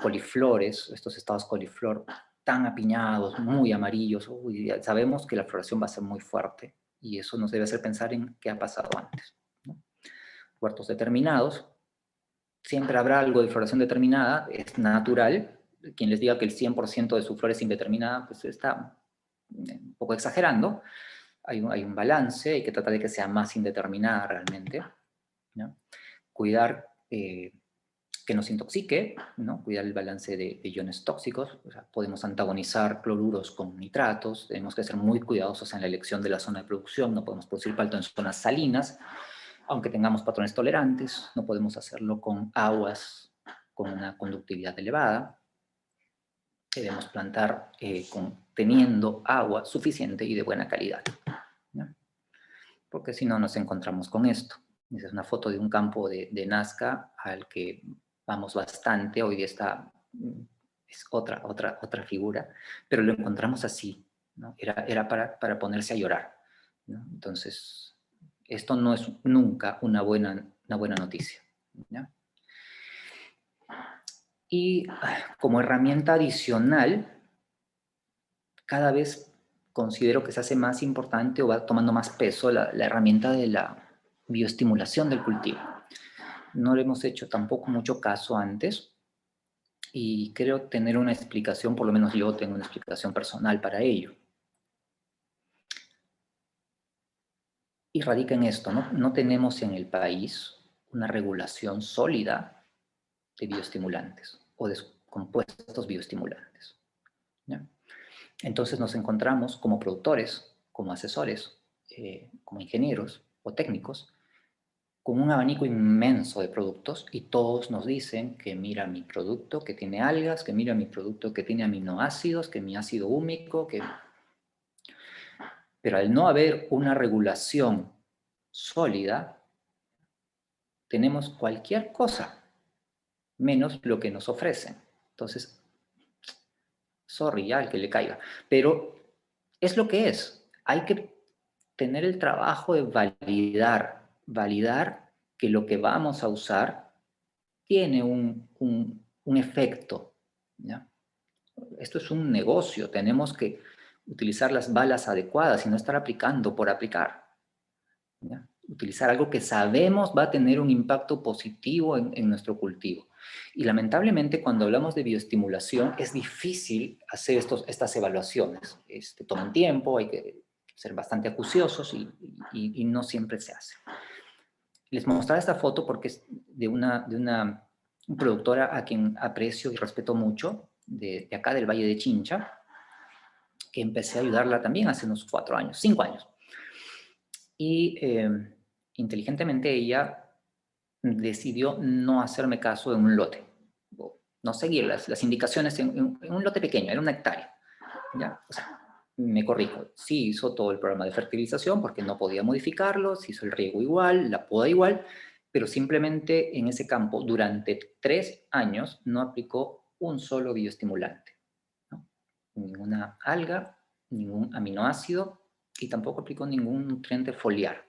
coliflores, estos estados coliflor tan apiñados, muy amarillos, ya sabemos que la floración va a ser muy fuerte y eso nos debe hacer pensar en qué ha pasado antes, ¿no? Huertos determinados, siempre habrá algo de floración determinada, es natural. Quien les diga que el 100% de su flora es indeterminada, pues está un poco exagerando. Hay un balance, hay que tratar de que sea más indeterminada realmente, ¿no? Cuidar que no se intoxique, ¿no? Cuidar el balance de iones tóxicos. O sea, podemos antagonizar cloruros con nitratos, tenemos que ser muy cuidadosos en la elección de la zona de producción, no podemos producir palto en zonas salinas, aunque teniamos patrones tolerantes, no podemos hacerlo con aguas con una conductividad elevada. Debemos plantar teniendo agua suficiente y de buena calidad, ¿no? Porque si no nos encontramos con esto. Esa es una foto de un campo de Nazca al que vamos bastante. Hoy día es otra figura, pero lo encontramos así, ¿no? Era para ponerse a llorar, ¿no? Entonces, esto no es nunca una buena noticia, ¿no? Y como herramienta adicional, cada vez considero que se hace más importante o va tomando más peso la herramienta de la bioestimulación del cultivo. No le hemos hecho tampoco mucho caso antes y creo tener una explicación, por lo menos yo tengo una explicación personal para ello. Y radica en esto, ¿no? No tenemos en el país una regulación sólida de bioestimulantes o de compuestos bioestimulantes, ¿ya? Entonces nos encontramos como productores, como asesores, como ingenieros o técnicos, con un abanico inmenso de productos y todos nos dicen que mira mi producto que tiene algas, que mira mi producto que tiene aminoácidos, que mi ácido húmico, que... Pero al no haber una regulación sólida, tenemos cualquier cosa menos lo que nos ofrecen. Entonces, sorry ya, al que le caiga. Pero es lo que es. Hay que tener el trabajo de validar que lo que vamos a usar tiene un efecto, ¿ya? Esto es un negocio, tenemos que utilizar las balas adecuadas y no estar aplicando por aplicar, ¿ya? Utilizar algo que sabemos va a tener un impacto positivo en nuestro cultivo. Y lamentablemente cuando hablamos de bioestimulación es difícil hacer estas evaluaciones. Toman tiempo, hay que ser bastante acuciosos y no siempre se hace. Les mostraba esta foto porque es de una productora a quien aprecio y respeto mucho, de acá del Valle de Chincha, que empecé a ayudarla también hace unos 4 años, 5 años. Y inteligentemente ella decidió no hacerme caso en un lote, no seguir las indicaciones en un lote pequeño, era 1 hectárea. ¿Ya? O sea, me corrijo, sí hizo todo el programa de fertilización porque no podía modificarlo, se hizo el riego igual, la poda igual, pero simplemente en ese campo durante 3 años no aplicó un solo bioestimulante, ¿no? Ninguna alga, ningún aminoácido y tampoco aplicó ningún nutriente foliar.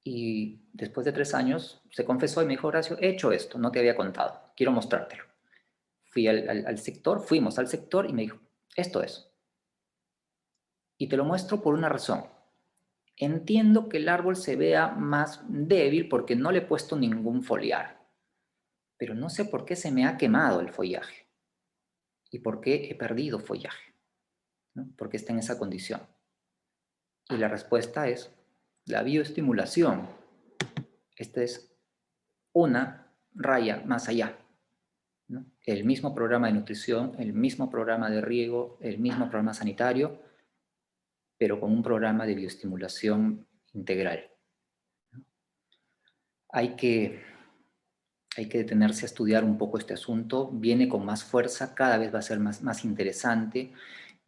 Y después de 3 años se confesó y me dijo, Horacio, he hecho esto, no te había contado, quiero mostrártelo. Fuimos al sector y me dijo, esto es. Y te lo muestro por una razón. Entiendo que el árbol se vea más débil porque no le he puesto ningún foliar, pero no sé por qué se me ha quemado el follaje y por qué he perdido follaje, ¿no? ¿Por qué está en esa condición? Y la respuesta es la bioestimulación. Esta es una raya más allá, ¿no? El mismo programa de nutrición, el mismo programa de riego, el mismo programa sanitario, pero con un programa de bioestimulación integral. Hay que detenerse a estudiar un poco este asunto, viene con más fuerza, cada vez va a ser más interesante,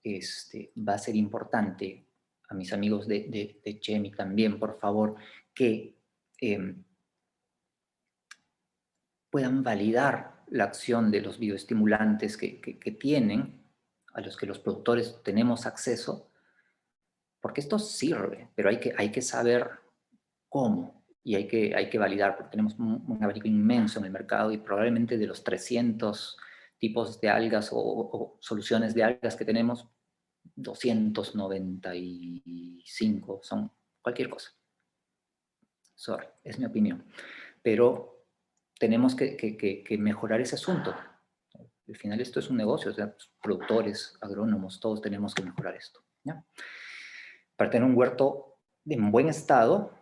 va a ser importante a mis amigos de Chemi también, por favor, que puedan validar la acción de los bioestimulantes que tienen, a los que los productores tenemos acceso, porque esto sirve, pero hay que saber cómo y hay que validar, porque tenemos un abanico inmenso en el mercado y probablemente de los 300 tipos de algas o soluciones de algas que tenemos, 295 son cualquier cosa. Sorry, es mi opinión. Pero tenemos que mejorar ese asunto. Al final esto es un negocio, o sea, productores, agrónomos, todos tenemos que mejorar esto, ¿ya? Para tener un huerto en buen estado,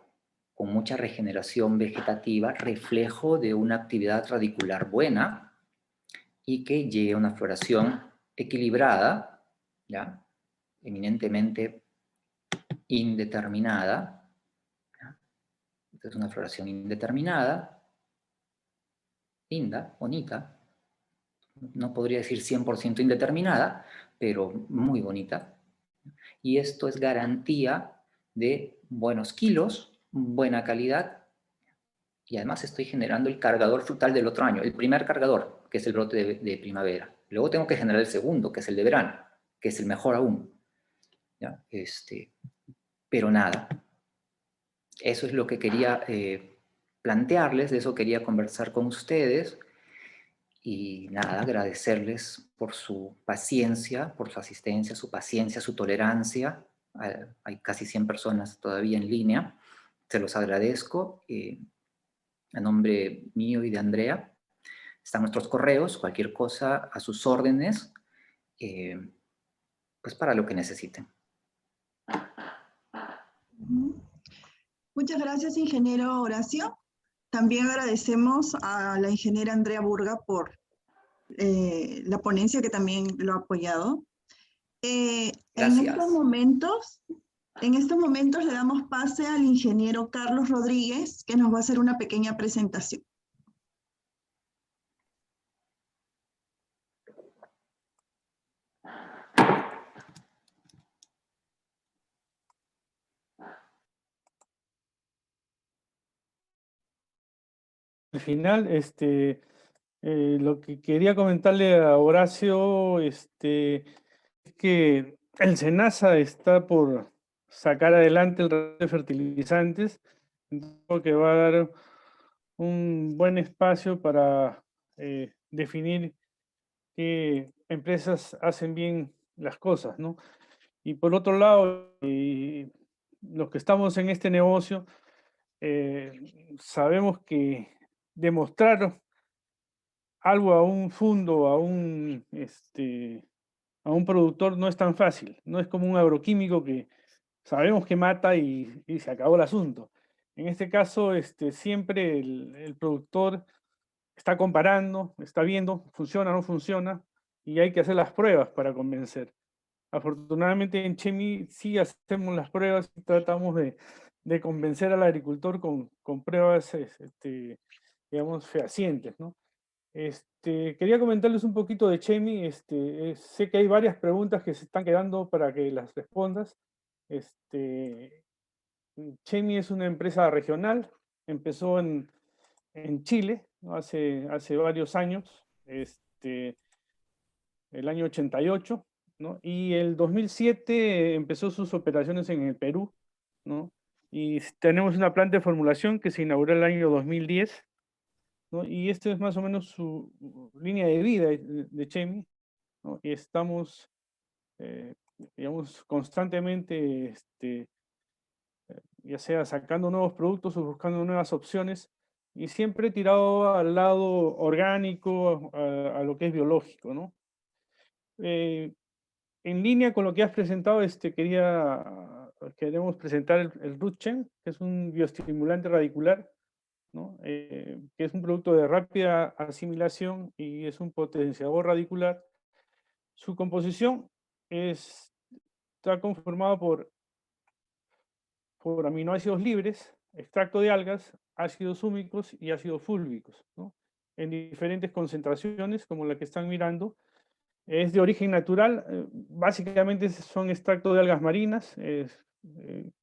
con mucha regeneración vegetativa, reflejo de una actividad radicular buena y que llegue a una floración equilibrada, ¿ya? Eminentemente indeterminada. ¿Ya? Esta es una floración indeterminada, linda, bonita, no podría decir 100% indeterminada, pero muy bonita. Y esto es garantía de buenos kilos, buena calidad, y además estoy generando el cargador frutal del otro año, el primer cargador, que es el brote de primavera. Luego tengo que generar el segundo, que es el de verano, que es el mejor aún. ¿Ya? Pero nada, eso es lo que quería plantearles, de eso quería conversar con ustedes. Y nada, agradecerles por su paciencia, por su asistencia, su paciencia, su tolerancia. Hay casi 100 personas todavía en línea. Se los agradezco. A nombre mío y de Andrea, están nuestros correos, cualquier cosa a sus órdenes, pues para lo que necesiten. Muchas gracias, ingeniero Horacio. También agradecemos a la ingeniera Andrea Burga por la ponencia que también lo ha apoyado. Gracias. En estos momentos le damos pase al ingeniero Carlos Rodríguez, que nos va a hacer una pequeña presentación. Al final, lo que quería comentarle a Horacio, es que el SENASA está por sacar adelante el red de fertilizantes, creo que va a dar un buen espacio para definir qué empresas hacen bien las cosas, ¿no? Y por otro lado, los que estamos en este negocio, sabemos que demostrar algo a un fondo, a un productor no es tan fácil. No es como un agroquímico que sabemos que mata y se acabó el asunto. En este caso, siempre el productor está comparando, está viendo, funciona o no funciona, y hay que hacer las pruebas para convencer. Afortunadamente en Chemi sí hacemos las pruebas y tratamos de convencer al agricultor con pruebas, digamos, fehacientes, ¿no? Quería comentarles un poquito de Chemi. Sé que hay varias preguntas que se están quedando para que las respondas. Este, Chemi es una empresa regional, empezó en Chile, ¿no? Hace varios años, el año 88, ¿no? Y el 2007 empezó sus operaciones en el Perú, ¿no? Y tenemos una planta de formulación que se inauguró el año 2010, ¿no? Y esto es más o menos su línea de vida de Chemi, ¿no? Y estamos, eh, digamos, constantemente, ya sea sacando nuevos productos o buscando nuevas opciones, y siempre tirado al lado orgánico, a lo que es biológico, ¿no? Eh, en línea con lo que has presentado, queremos presentar el Rutchen, que es un bioestimulante radicular, ¿no? Que es un producto de rápida asimilación y es un potenciador radicular. Su composición está conformada por aminoácidos libres, extracto de algas, ácidos húmicos y ácidos fúlvicos, ¿no? En diferentes concentraciones, como la que están mirando. Es de origen natural, básicamente son extractos de algas marinas.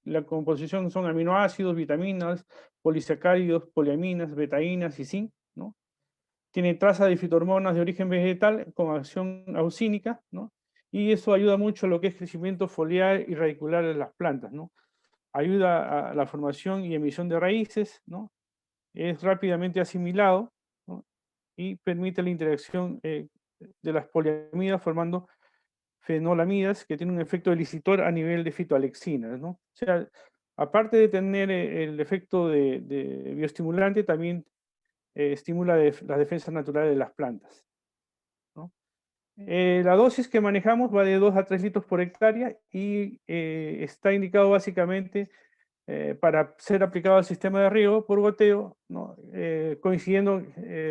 La composición son aminoácidos, vitaminas, polisacáridos, poliaminas, betainas y zinc, ¿no? Tiene traza de fitohormonas de origen vegetal con acción auxínica, ¿no? Y eso ayuda mucho a lo que es crecimiento foliar y radicular de las plantas, ¿no? Ayuda a la formación y emisión de raíces, ¿no? Es rápidamente asimilado, ¿no? Y permite la interacción de las poliamidas formando fenolamidas que tienen un efecto elicitor a nivel de fitoalexinas, ¿no? O sea, aparte de tener el efecto de bioestimulante, también estimula las defensas naturales de las plantas, ¿no? La dosis que manejamos va de 2 a 3 litros por hectárea y está indicado básicamente para ser aplicado al sistema de riego por goteo, ¿no? Coincidiendo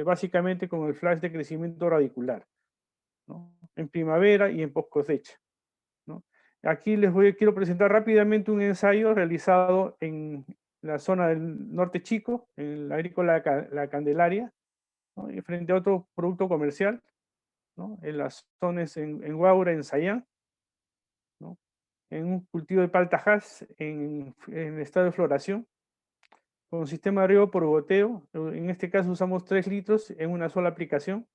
básicamente con el flash de crecimiento radicular, ¿no? En primavera y en post cosecha, ¿no? Aquí quiero presentar rápidamente un ensayo realizado en la zona del norte chico, en la agrícola La Candelaria, ¿no? Y frente a otro producto comercial, ¿no? En las zonas en Huaura, en Sayán, ¿no? En un cultivo de palta en estado de floración, con sistema de riego por goteo. En este caso usamos 3 litros en una sola aplicación,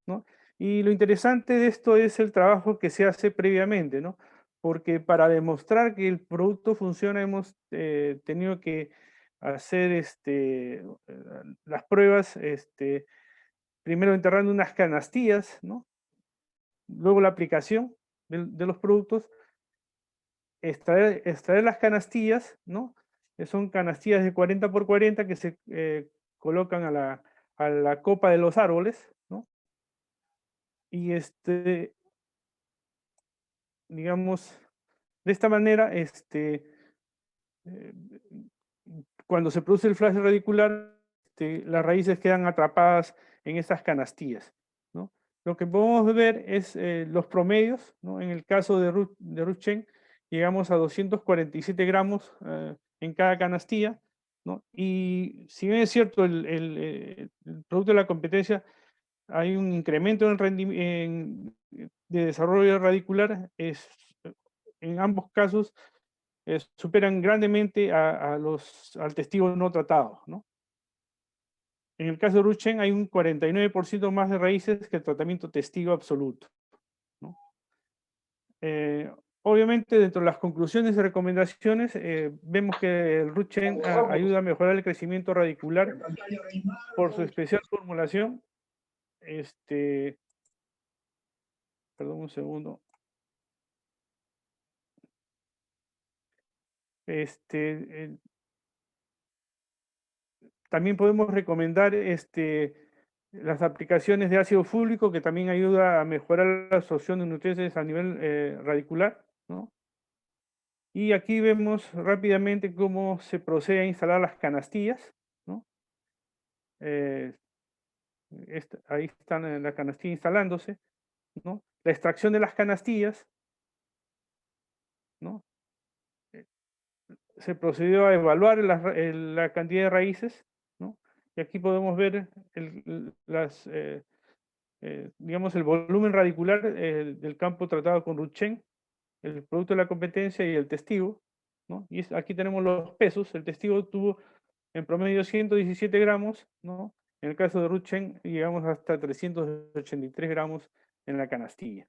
¿no? Y lo interesante de esto es el trabajo que se hace previamente, ¿no? Porque para demostrar que el producto funciona hemos tenido que hacer las pruebas, primero enterrando unas canastillas, ¿no? Luego la aplicación de los productos, extraer las canastillas, ¿no? Que son canastillas de 40 por 40 que se colocan a la copa de los árboles, ¿no? Y digamos, de esta manera, eh, cuando se produce el flash radicular, las raíces quedan atrapadas en estas canastillas, ¿no? Lo que podemos ver es los promedios, ¿no? En el caso de Rutchen, llegamos a 247 gramos en cada canastilla, ¿no? Y si bien es cierto, el producto de la competencia, hay un incremento en de desarrollo radicular, en ambos casos superan grandemente al testigo no tratado, ¿no? En el caso de Ruchen hay un 49% más de raíces que el tratamiento testigo absoluto, ¿no? Eh, Obviamente, dentro de las conclusiones y recomendaciones, vemos que el Ruchen ayuda a mejorar el crecimiento radicular por su especial formulación. Perdón un segundo. También podemos recomendar las aplicaciones de ácido fúlvico, que también ayuda a mejorar la absorción de nutrientes a nivel radicular, ¿no? Y aquí vemos rápidamente cómo se procede a instalar las canastillas, ¿no? Ahí están en la canastilla instalándose, ¿no? La extracción de las canastillas, ¿no? Se procedió a evaluar la cantidad de raíces, ¿no? Y aquí podemos ver digamos, el volumen radicular del campo tratado con Ruchen, el producto de la competencia y el testigo, ¿no? Y aquí tenemos los pesos. El testigo tuvo en promedio 117 gramos, ¿no? En el caso de Ruchen llegamos hasta 383 gramos en la canastilla.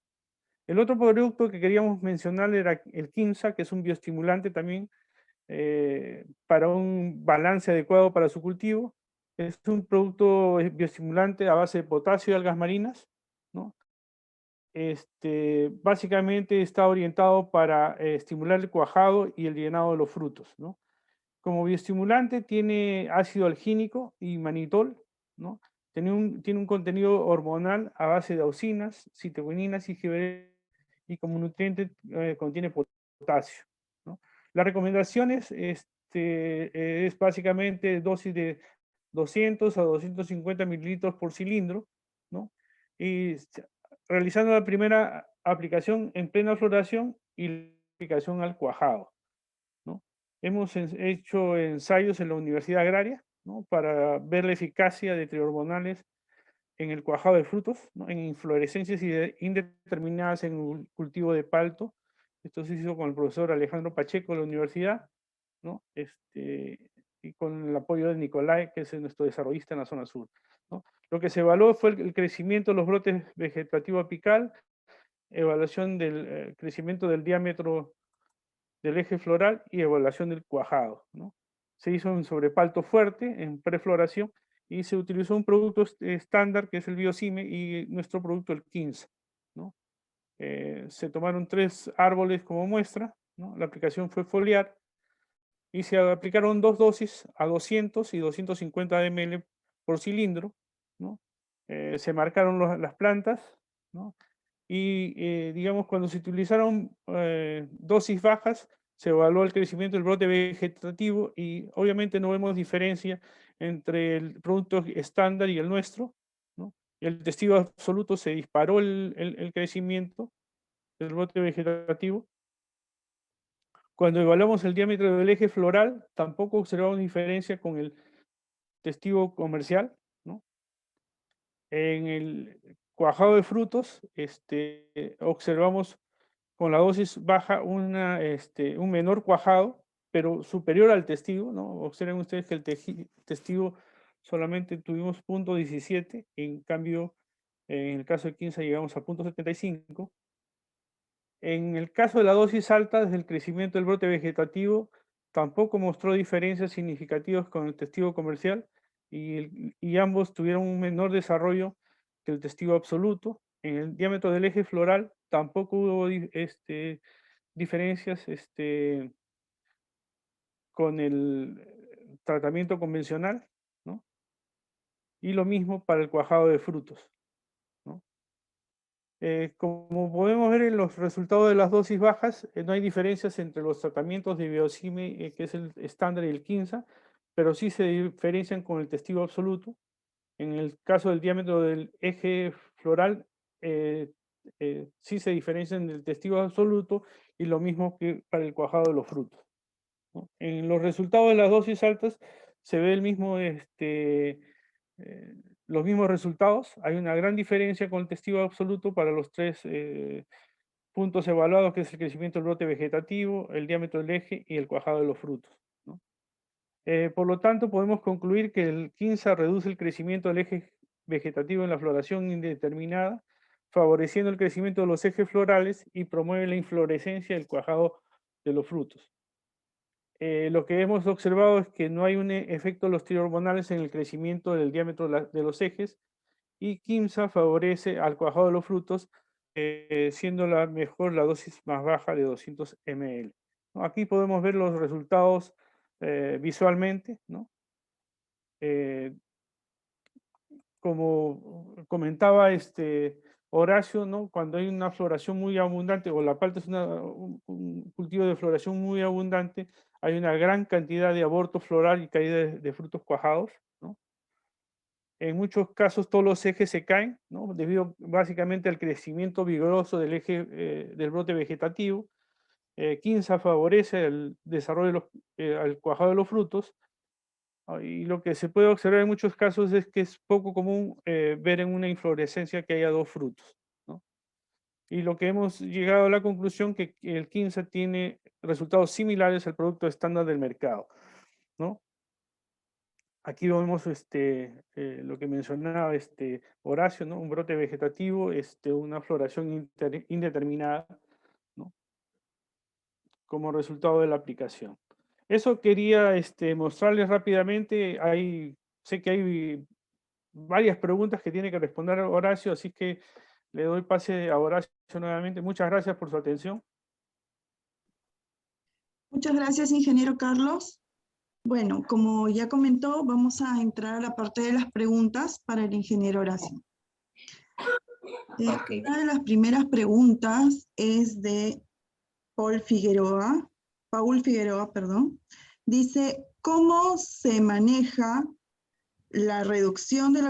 El otro producto que queríamos mencionar era el Quimsa, que es un bioestimulante también para un balance adecuado para su cultivo. Es un producto bioestimulante a base de potasio y algas marinas, ¿no? Básicamente está orientado para estimular el cuajado y el llenado de los frutos, ¿no? Como bioestimulante tiene ácido algínico y manitol, ¿no? Tiene un contenido hormonal a base de auxinas, citoquininas y GBL, y como nutriente contiene potasio, ¿no? Las recomendaciones es básicamente dosis de 200 a 250 mililitros por cilindro, ¿no? Y realizando la primera aplicación en plena floración y la aplicación al cuajado, ¿no? Hemos hecho ensayos en la Universidad Agraria, ¿no? Para ver la eficacia de trihormonales en el cuajado de frutos, ¿no? En inflorescencias indeterminadas en un cultivo de palto. Esto se hizo con el profesor Alejandro Pacheco de la universidad, ¿no? Y con el apoyo de Nicolai, que es nuestro desarrollista en la zona sur, ¿no? Lo que se evaluó fue el crecimiento de los brotes vegetativo apical, evaluación del crecimiento del diámetro del eje floral y evaluación del cuajado, ¿no? Se hizo un sobrepalto fuerte en prefloración y se utilizó un producto estándar que es el Biocime y nuestro producto el 15, ¿no? Se tomaron 3 árboles como muestra, ¿no? La aplicación fue foliar y se aplicaron 2 dosis a 200 y 250 ml por cilindro, ¿no? Se marcaron las plantas, ¿no? Y digamos, cuando se utilizaron dosis bajas, se evaluó el crecimiento del brote vegetativo y obviamente no vemos diferencia entre el producto estándar y el nuestro, ¿no? Y el testigo absoluto se disparó el crecimiento del brote vegetativo. Cuando evaluamos el diámetro del eje floral, tampoco observamos diferencia con el testigo comercial, ¿no? En el cuajado de frutos, observamos con la dosis baja un menor cuajado, pero superior al testigo, ¿no? Observen ustedes que el testigo solamente tuvimos 0.17, en cambio, en el caso de 15 llegamos a 0.75. En el caso de la dosis alta, desde el crecimiento del brote vegetativo, tampoco mostró diferencias significativas con el testigo comercial y ambos tuvieron un menor desarrollo que el testigo absoluto. En el diámetro del eje floral tampoco hubo diferencias con el tratamiento convencional, ¿no? Y lo mismo para el cuajado de frutos, ¿no? Como podemos ver en los resultados de las dosis bajas, no hay diferencias entre los tratamientos de Biocime, que es el estándar, y el Quimsa, pero sí se diferencian con el testigo absoluto. En el caso del diámetro del eje floral, sí se diferencian del testigo absoluto y lo mismo que para el cuajado de los frutos, ¿no? En los resultados de las dosis altas se ve eh, los mismos resultados. Hay una gran diferencia con el testigo absoluto para los 3 puntos evaluados, que es el crecimiento del brote vegetativo, el diámetro del eje y el cuajado de los frutos, ¿no? Por lo tanto, podemos concluir que el Quimsa reduce el crecimiento del eje vegetativo en la floración indeterminada, favoreciendo el crecimiento de los ejes florales y promueve la inflorescencia y el cuajado de los frutos. Lo que hemos observado es que no hay un efecto de los trihormonales en el crecimiento del diámetro de los ejes, y Quimsa favorece al cuajado de los frutos, siendo la mejor la dosis más baja de 200 ml, ¿no? Aquí podemos ver los resultados visualmente, ¿no? Como comentaba, Horacio, ¿no? Cuando hay una floración muy abundante, o la palta es un cultivo de floración muy abundante, hay una gran cantidad de aborto floral y caída de frutos cuajados, ¿no? En muchos casos todos los ejes se caen, ¿no? Debido básicamente al crecimiento vigoroso del eje del brote vegetativo. Quinza favorece el desarrollo de al cuajado de los frutos. Y lo que se puede observar en muchos casos es que es poco común ver en una inflorescencia que haya dos frutos, ¿no? Y lo que hemos llegado a la conclusión que el quinza tiene resultados similares al producto estándar del mercado, ¿no? Aquí vemos lo que mencionaba Horacio, ¿no? Un brote vegetativo, una floración indeterminada, ¿no? Como resultado de la aplicación. Eso quería mostrarles rápidamente. Sé que hay varias preguntas que tiene que responder Horacio, así que le doy pase a Horacio nuevamente. Muchas gracias por su atención. Muchas gracias, ingeniero Carlos. Bueno, como ya comentó, vamos a entrar a la parte de las preguntas para el ingeniero Horacio. Ok. Una de las primeras preguntas es de Paul Figueroa, perdón. Dice, ¿cómo se maneja la reducción de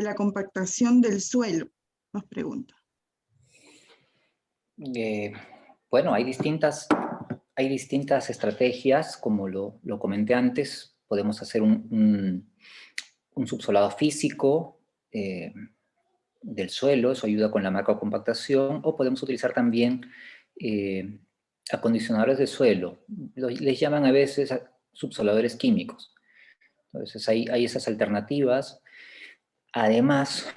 la compactación del suelo? Nos pregunta. Bueno, hay distintas estrategias, como lo comenté antes. Podemos hacer un subsolado físico del suelo, eso ayuda con la macrocompactación, o podemos utilizar también acondicionadores de suelo. Les llaman a veces subsoladores químicos. Entonces hay esas alternativas. Además,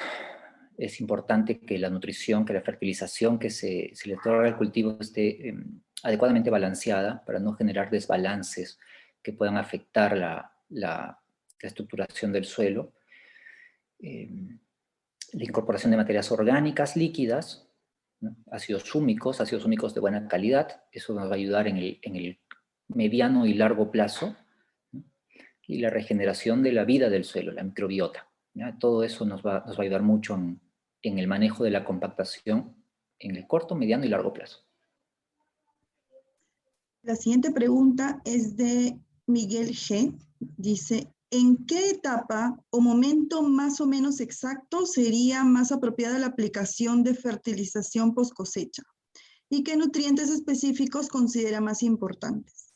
es importante que la nutrición, que la fertilización que se le otorga al cultivo esté adecuadamente balanceada para no generar desbalances que puedan afectar la estructuración del suelo. La incorporación de materias orgánicas líquidas, ¿no? Ácidos húmicos de buena calidad, eso nos va a ayudar en el mediano y largo plazo, ¿no? Y la regeneración de la vida del suelo, la microbiota, ¿ya? Todo eso nos va a ayudar mucho en el manejo de la compactación en el corto, mediano y largo plazo. La siguiente pregunta es de Miguel G. Dice, ¿en qué etapa o momento más o menos exacto sería más apropiada la aplicación de fertilización post cosecha? ¿Y qué nutrientes específicos considera más importantes?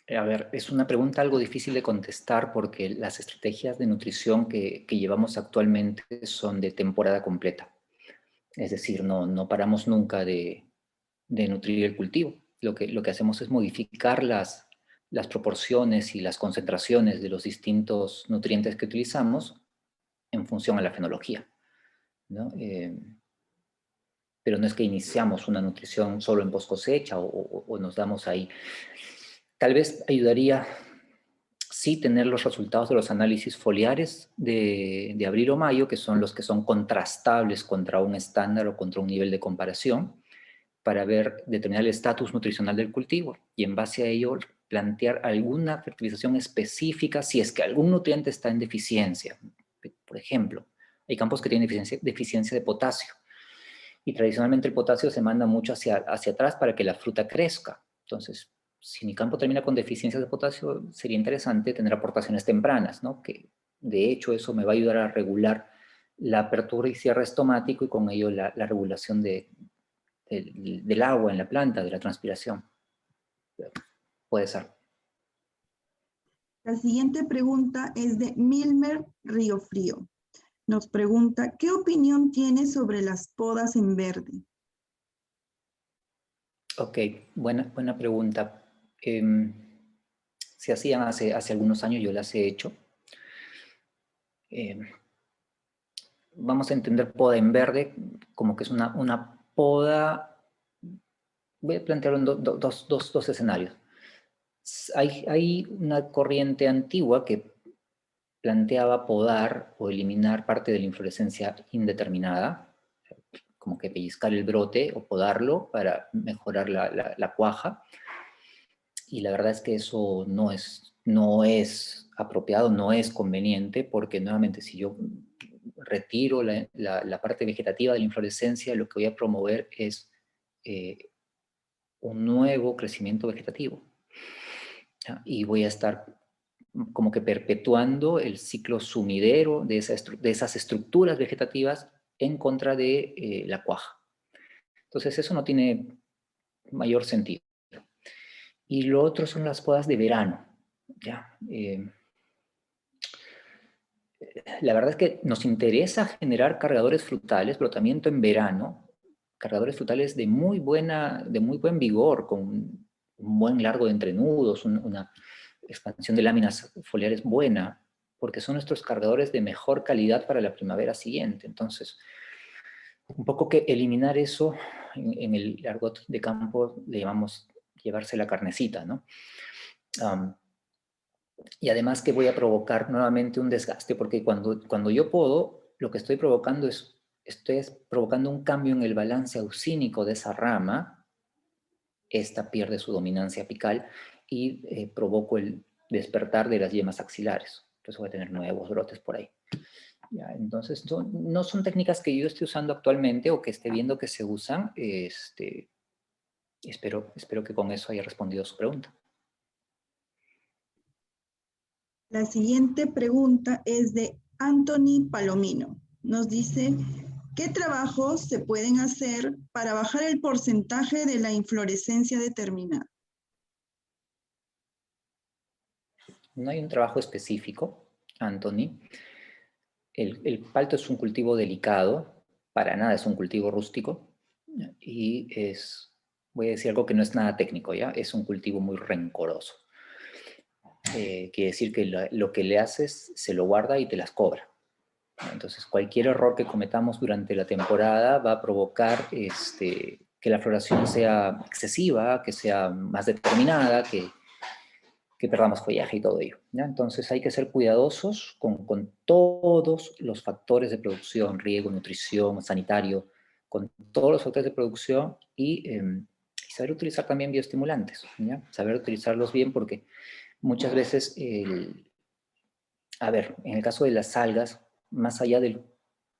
A ver, es una pregunta algo difícil de contestar porque las estrategias de nutrición que llevamos actualmente son de temporada completa. Es decir, no paramos nunca de nutrir el cultivo. Lo que hacemos es modificar las proporciones y las concentraciones de los distintos nutrientes que utilizamos en función a la fenología, ¿no? Pero no es que iniciamos una nutrición solo en post cosecha o nos damos ahí. Tal vez ayudaría, sí, tener los resultados de los análisis foliares de abril o mayo, que son los que son contrastables contra un estándar o contra un nivel de comparación, para determinar el estatus nutricional del cultivo y en base a ello plantear alguna fertilización específica si es que algún nutriente está en deficiencia. Por ejemplo, hay campos que tienen deficiencia de potasio y tradicionalmente el potasio se manda mucho hacia atrás para que la fruta crezca. Entonces, si mi campo termina con deficiencia de potasio, sería interesante tener aportaciones tempranas, ¿no? Que de hecho eso me va a ayudar a regular la apertura y cierre estomático y con ello la regulación del agua en la planta, de la transpiración. Puede ser. La siguiente pregunta es de Milmer Riofrío. Nos pregunta, ¿qué opinión tiene sobre las podas en verde? Ok, buena pregunta. Se hacían hace algunos años, yo las he hecho. Vamos a entender poda en verde como que es una poda. Voy a plantearlo en dos escenarios. Hay una corriente antigua que planteaba podar o eliminar parte de la inflorescencia indeterminada, como que pellizcar el brote o podarlo para mejorar la cuaja. Y la verdad es que eso no es apropiado, no es conveniente, porque nuevamente si yo retiro la parte vegetativa de la inflorescencia, lo que voy a promover es un nuevo crecimiento vegetativo. ¿Ya? Y voy a estar como que perpetuando el ciclo sumidero de esas estructuras vegetativas en contra de la cuaja. Entonces eso no tiene mayor sentido. Y lo otro son las podas de verano. ¿Ya? La verdad es que nos interesa generar cargadores frutales, brotamiento en verano, cargadores frutales de muy buen vigor, con un buen largo de entrenudos, una expansión de láminas foliares buena, porque son nuestros cargadores de mejor calidad para la primavera siguiente. Entonces, un poco que eliminar eso en el argot de campo le llamamos llevarse la carnecita, ¿no? Y además que voy a provocar nuevamente un desgaste, porque cuando yo podo, lo que estoy provocando estoy provocando un cambio en el balance auxínico de esa rama. Esta pierde su dominancia apical y provoco el despertar de las yemas axilares. Entonces voy a tener nuevos brotes por ahí. Ya, entonces, no son técnicas que yo esté usando actualmente o que esté viendo que se usan. Espero que con eso haya respondido su pregunta. La siguiente pregunta es de Anthony Palomino. Nos dice, ¿qué trabajos se pueden hacer para bajar el porcentaje de la inflorescencia determinada? No hay un trabajo específico, Anthony. El palto es un cultivo delicado, para nada es un cultivo rústico, y voy a decir algo que no es nada técnico, ¿ya? Es un cultivo muy rencoroso. Quiere decir que lo que le haces se lo guarda y te las cobra. Entonces, cualquier error que cometamos durante la temporada va a provocar que la floración sea excesiva, que sea más determinada, que perdamos follaje y todo ello, ¿ya? Entonces hay que ser cuidadosos con todos los factores de producción, riego, nutrición, sanitario, con todos los factores de producción y saber utilizar también bioestimulantes, ¿ya? Saber utilizarlos bien porque muchas veces, a ver, en el caso de las algas, más allá de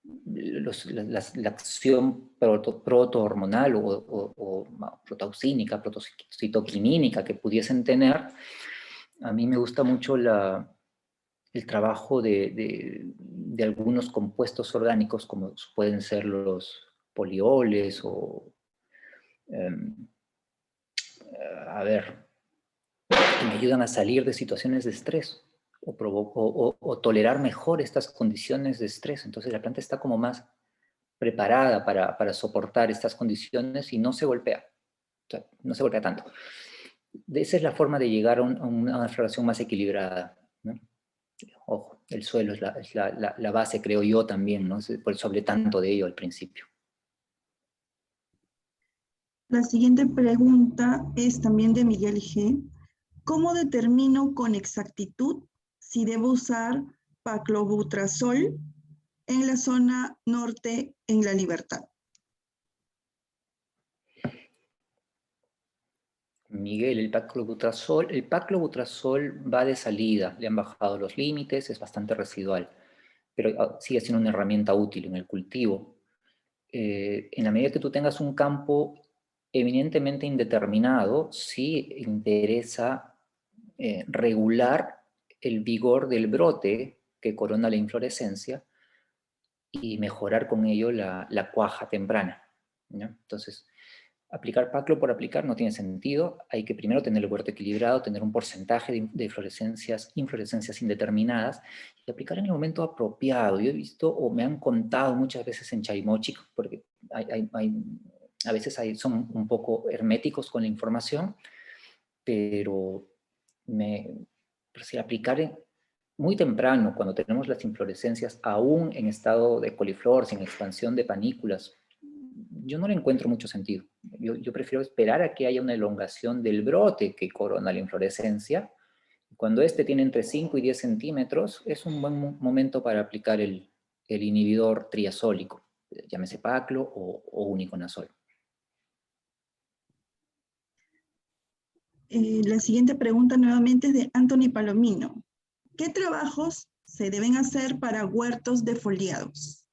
la acción protohormonal o protauxínica, protocitoquinínica que pudiesen tener, a mí me gusta mucho el trabajo de algunos compuestos orgánicos, como pueden ser los polioles o, a ver, que me ayudan a salir de situaciones de estrés o tolerar mejor estas condiciones de estrés. Entonces la planta está como más preparada para soportar estas condiciones y no se golpea. O sea, no se golpea tanto. Esa es la forma de llegar a una floración más equilibrada, ¿no? Ojo, el suelo es la base, creo yo también, ¿no? Por eso hablé tanto de ello al principio. La siguiente pregunta es también de Miguel G. ¿Cómo determino con exactitud si debo usar paclobutrazol en la zona norte en La Libertad? Miguel, el paclobutrazol va de salida, le han bajado los límites, es bastante residual, pero sigue siendo una herramienta útil en el cultivo. En la medida que tú tengas un campo eminentemente indeterminado, sí interesa regular el vigor del brote que corona la inflorescencia y mejorar con ello la cuaja temprana, ¿no? Entonces, aplicar paclo por aplicar no tiene sentido. Hay que primero tener el huerto equilibrado, tener un porcentaje de inflorescencias indeterminadas y aplicar en el momento apropiado. Yo he visto o me han contado muchas veces en Chaimochic, porque a veces son un poco herméticos con la información, pero si aplicar muy temprano, cuando tenemos las inflorescencias aún en estado de coliflor, sin expansión de panículas, yo no le encuentro mucho sentido. Yo prefiero esperar a que haya una elongación del brote que corona la inflorescencia. Cuando este tiene entre 5 y 10 centímetros, es un buen momento para aplicar el inhibidor triazólico, llámese paclo o uniconazol. La siguiente pregunta nuevamente es de Anthony Palomino. ¿Qué trabajos se deben hacer para huertos defoliados?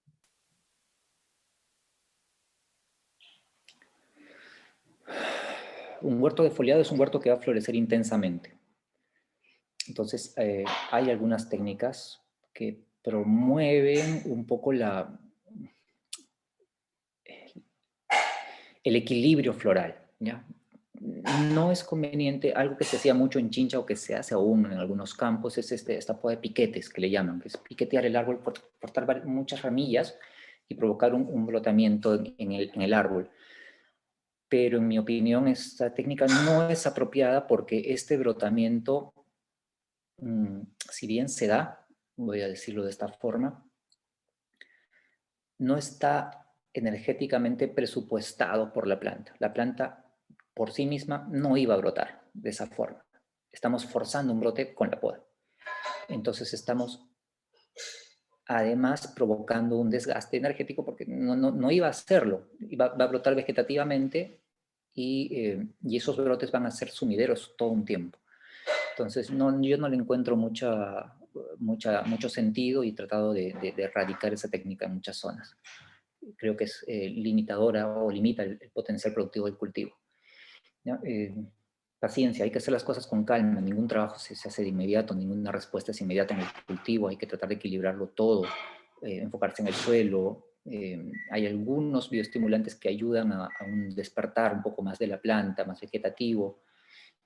Un huerto defoliado es un huerto que va a florecer intensamente. Entonces, hay algunas técnicas que promueven un poco el equilibrio floral, ¿ya? No es conveniente, algo que se hacía mucho en Chincha o que se hace aún en algunos campos, es esta poda de piquetes, que le llaman, que es piquetear el árbol, cortar muchas ramillas y provocar un brotamiento en el árbol. Pero en mi opinión esta técnica no es apropiada porque este brotamiento, si bien se da, voy a decirlo de esta forma, no está energéticamente presupuestado por la planta. La planta por sí misma no iba a brotar de esa forma. Estamos forzando un brote con la poda. Entonces estamos además provocando un desgaste energético porque no iba a hacerlo. Va a brotar vegetativamente y esos brotes van a ser sumideros todo un tiempo. Entonces yo no le encuentro mucho sentido y he tratado de erradicar esa técnica en muchas zonas. Creo que es limitadora o limita el potencial productivo del cultivo. Paciencia, hay que hacer las cosas con calma, ningún trabajo se hace de inmediato, ninguna respuesta es inmediata en el cultivo, hay que tratar de equilibrarlo todo, enfocarse en el suelo. Hay algunos bioestimulantes que ayudan a un despertar un poco más de la planta, más vegetativo,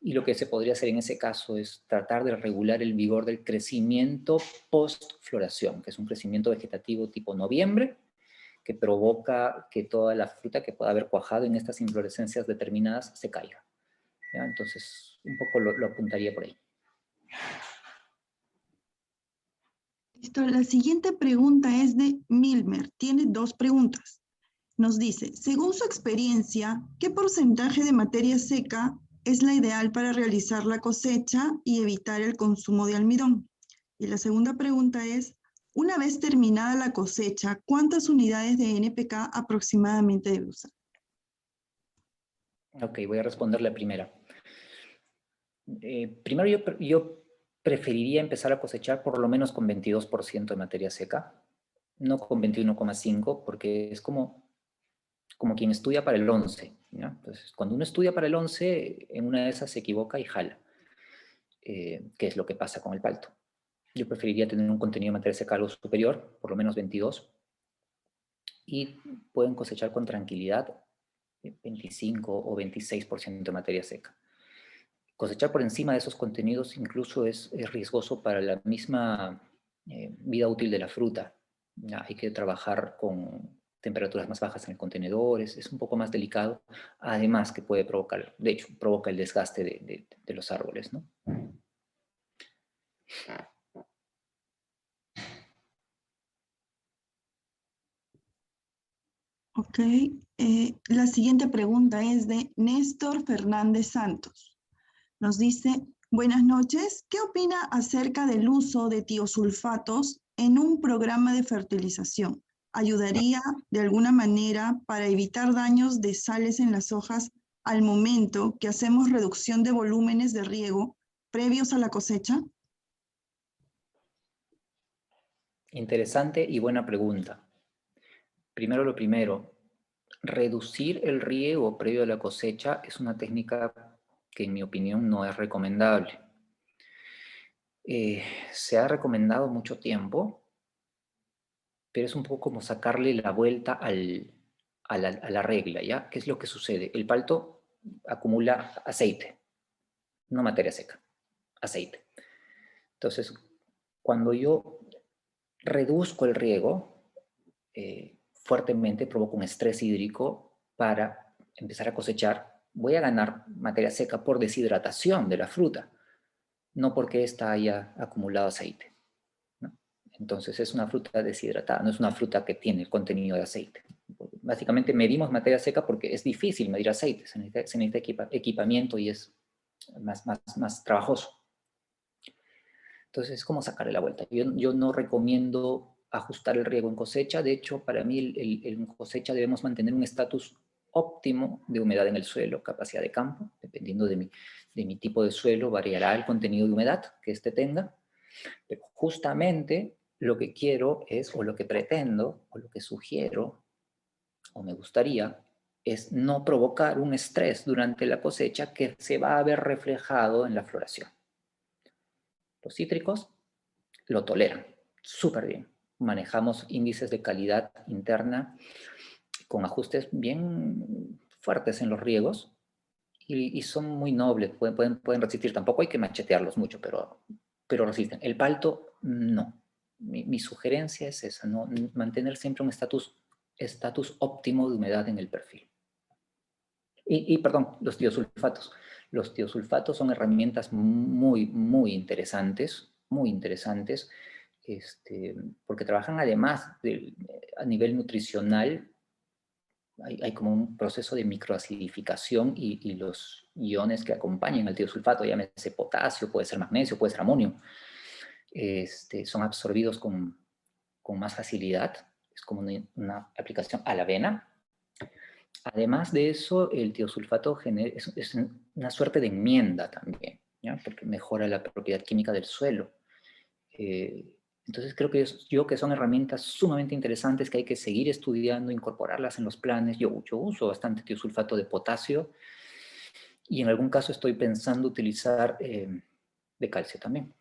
y lo que se podría hacer en ese caso es tratar de regular el vigor del crecimiento post-floración, que es un crecimiento vegetativo tipo noviembre, que provoca que toda la fruta que pueda haber cuajado en estas inflorescencias determinadas se caiga. ¿Ya? Entonces, un poco lo apuntaría por ahí. Listo, la siguiente pregunta es de Milmer. Tiene dos preguntas. Nos dice, según su experiencia, ¿qué porcentaje de materia seca es la ideal para realizar la cosecha y evitar el consumo de almidón? Y la segunda pregunta es, una vez terminada la cosecha, ¿cuántas unidades de NPK aproximadamente debe usar? Ok, voy a responder la primera. Primero yo preferiría empezar a cosechar por lo menos con 22% de materia seca, no con 21,5, porque es como quien estudia para el 11, ¿no? Entonces, cuando uno estudia para el 11, en una de esas se equivoca y jala, que es lo que pasa con el palto. Yo preferiría tener un contenido de materia seca algo superior, por lo menos 22, y pueden cosechar con tranquilidad 25 o 26% de materia seca. Cosechar por encima de esos contenidos incluso es riesgoso para la misma vida útil de la fruta. ¿Ya? Hay que trabajar con temperaturas más bajas en el contenedor, es un poco más delicado, además que puede provocar, de hecho, provoca el desgaste de los árboles, ¿no? Ok, la siguiente pregunta es de Néstor Fernández Santos. Nos dice, buenas noches, ¿qué opina acerca del uso de tiosulfatos en un programa de fertilización? ¿Ayudaría de alguna manera para evitar daños de sales en las hojas al momento que hacemos reducción de volúmenes de riego previos a la cosecha? Interesante y buena pregunta. Primero lo primero, reducir el riego previo a la cosecha es una técnica que en mi opinión no es recomendable. Se ha recomendado mucho tiempo, pero es un poco como sacarle la vuelta a la regla, ¿ya? ¿Qué es lo que sucede? El palto acumula aceite, no materia seca, aceite. Entonces, cuando yo reduzco el riego fuertemente, provoco un estrés hídrico para empezar a cosechar, voy a ganar materia seca por deshidratación de la fruta, no porque ésta haya acumulado aceite, ¿no? Entonces es una fruta deshidratada, no es una fruta que tiene el contenido de aceite. Básicamente medimos materia seca porque es difícil medir aceite, se necesita equipamiento y es más trabajoso. Entonces es como sacarle la vuelta. Yo no recomiendo ajustar el riego en cosecha, de hecho para mí en cosecha debemos mantener un estatus óptimo de humedad en el suelo, capacidad de campo, dependiendo de mi tipo de suelo, variará el contenido de humedad que éste tenga, pero justamente lo que quiero es, o lo que pretendo, o lo que sugiero, o me gustaría, es no provocar un estrés durante la cosecha que se va a ver reflejado en la floración. Los cítricos lo toleran súper bien. Manejamos índices de calidad interna con ajustes bien fuertes en los riegos y son muy nobles, pueden resistir. Tampoco hay que machetearlos mucho, pero resisten. El palto, no. Mi sugerencia es esa, ¿no? Mantener siempre un estatus óptimo de humedad en el perfil. Perdón, los tiosulfatos. Los tiosulfatos son herramientas muy, muy interesantes, porque trabajan además a nivel nutricional. Hay como un proceso de microacidificación y los iones que acompañan al tiosulfato, llámese potasio, puede ser magnesio, puede ser amonio, son absorbidos con más facilidad. Es como una aplicación a la vena. Además de eso, el tiosulfato es una suerte de enmienda también, ¿ya? Porque mejora la propiedad química del suelo. Entonces creo que son herramientas sumamente interesantes que hay que seguir estudiando, incorporarlas en los planes. Yo uso bastante tiosulfato de potasio y en algún caso estoy pensando utilizar de calcio también.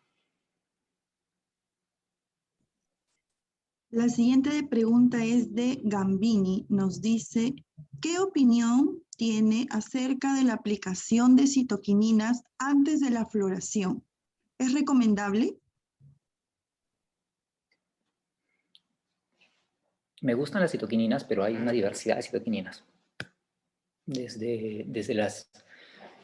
La siguiente pregunta es de Gambini. Nos dice, ¿qué opinión tiene acerca de la aplicación de citoquininas antes de la floración? ¿Es recomendable? Me gustan las citoquininas, pero hay una diversidad de citoquininas. Desde las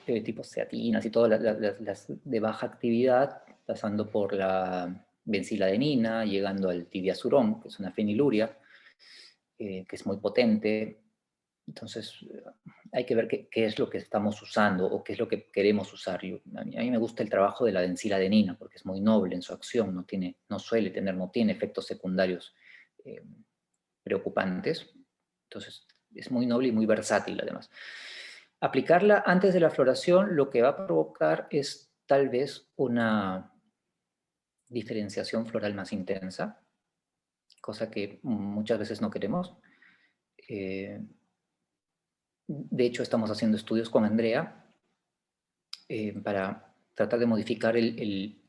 tipos ceatinas y todas las de baja actividad, pasando por la benciladenina, llegando al tibiazurón, que es una feniluria, que es muy potente. Entonces, hay que ver qué es lo que estamos usando o qué es lo que queremos usar. A mí me gusta el trabajo de la benciladenina porque es muy noble en su acción, no tiene efectos secundarios preocupantes. Entonces, es muy noble y muy versátil además. Aplicarla antes de la floración lo que va a provocar es tal vez una diferenciación floral más intensa, cosa que muchas veces no queremos. De hecho, estamos haciendo estudios con Andrea para tratar de modificar el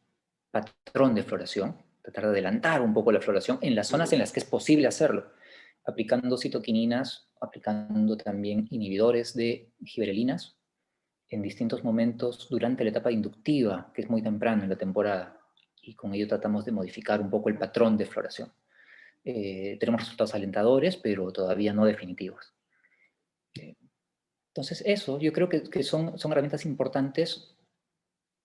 patrón de floración, tratar de adelantar un poco la floración en las zonas en las que es posible hacerlo, aplicando citoquininas, aplicando también inhibidores de gibberelinas en distintos momentos durante la etapa inductiva, que es muy temprano en la temporada, y con ello tratamos de modificar un poco el patrón de floración. Tenemos resultados alentadores, pero todavía no definitivos. Entonces eso, yo creo que son herramientas importantes,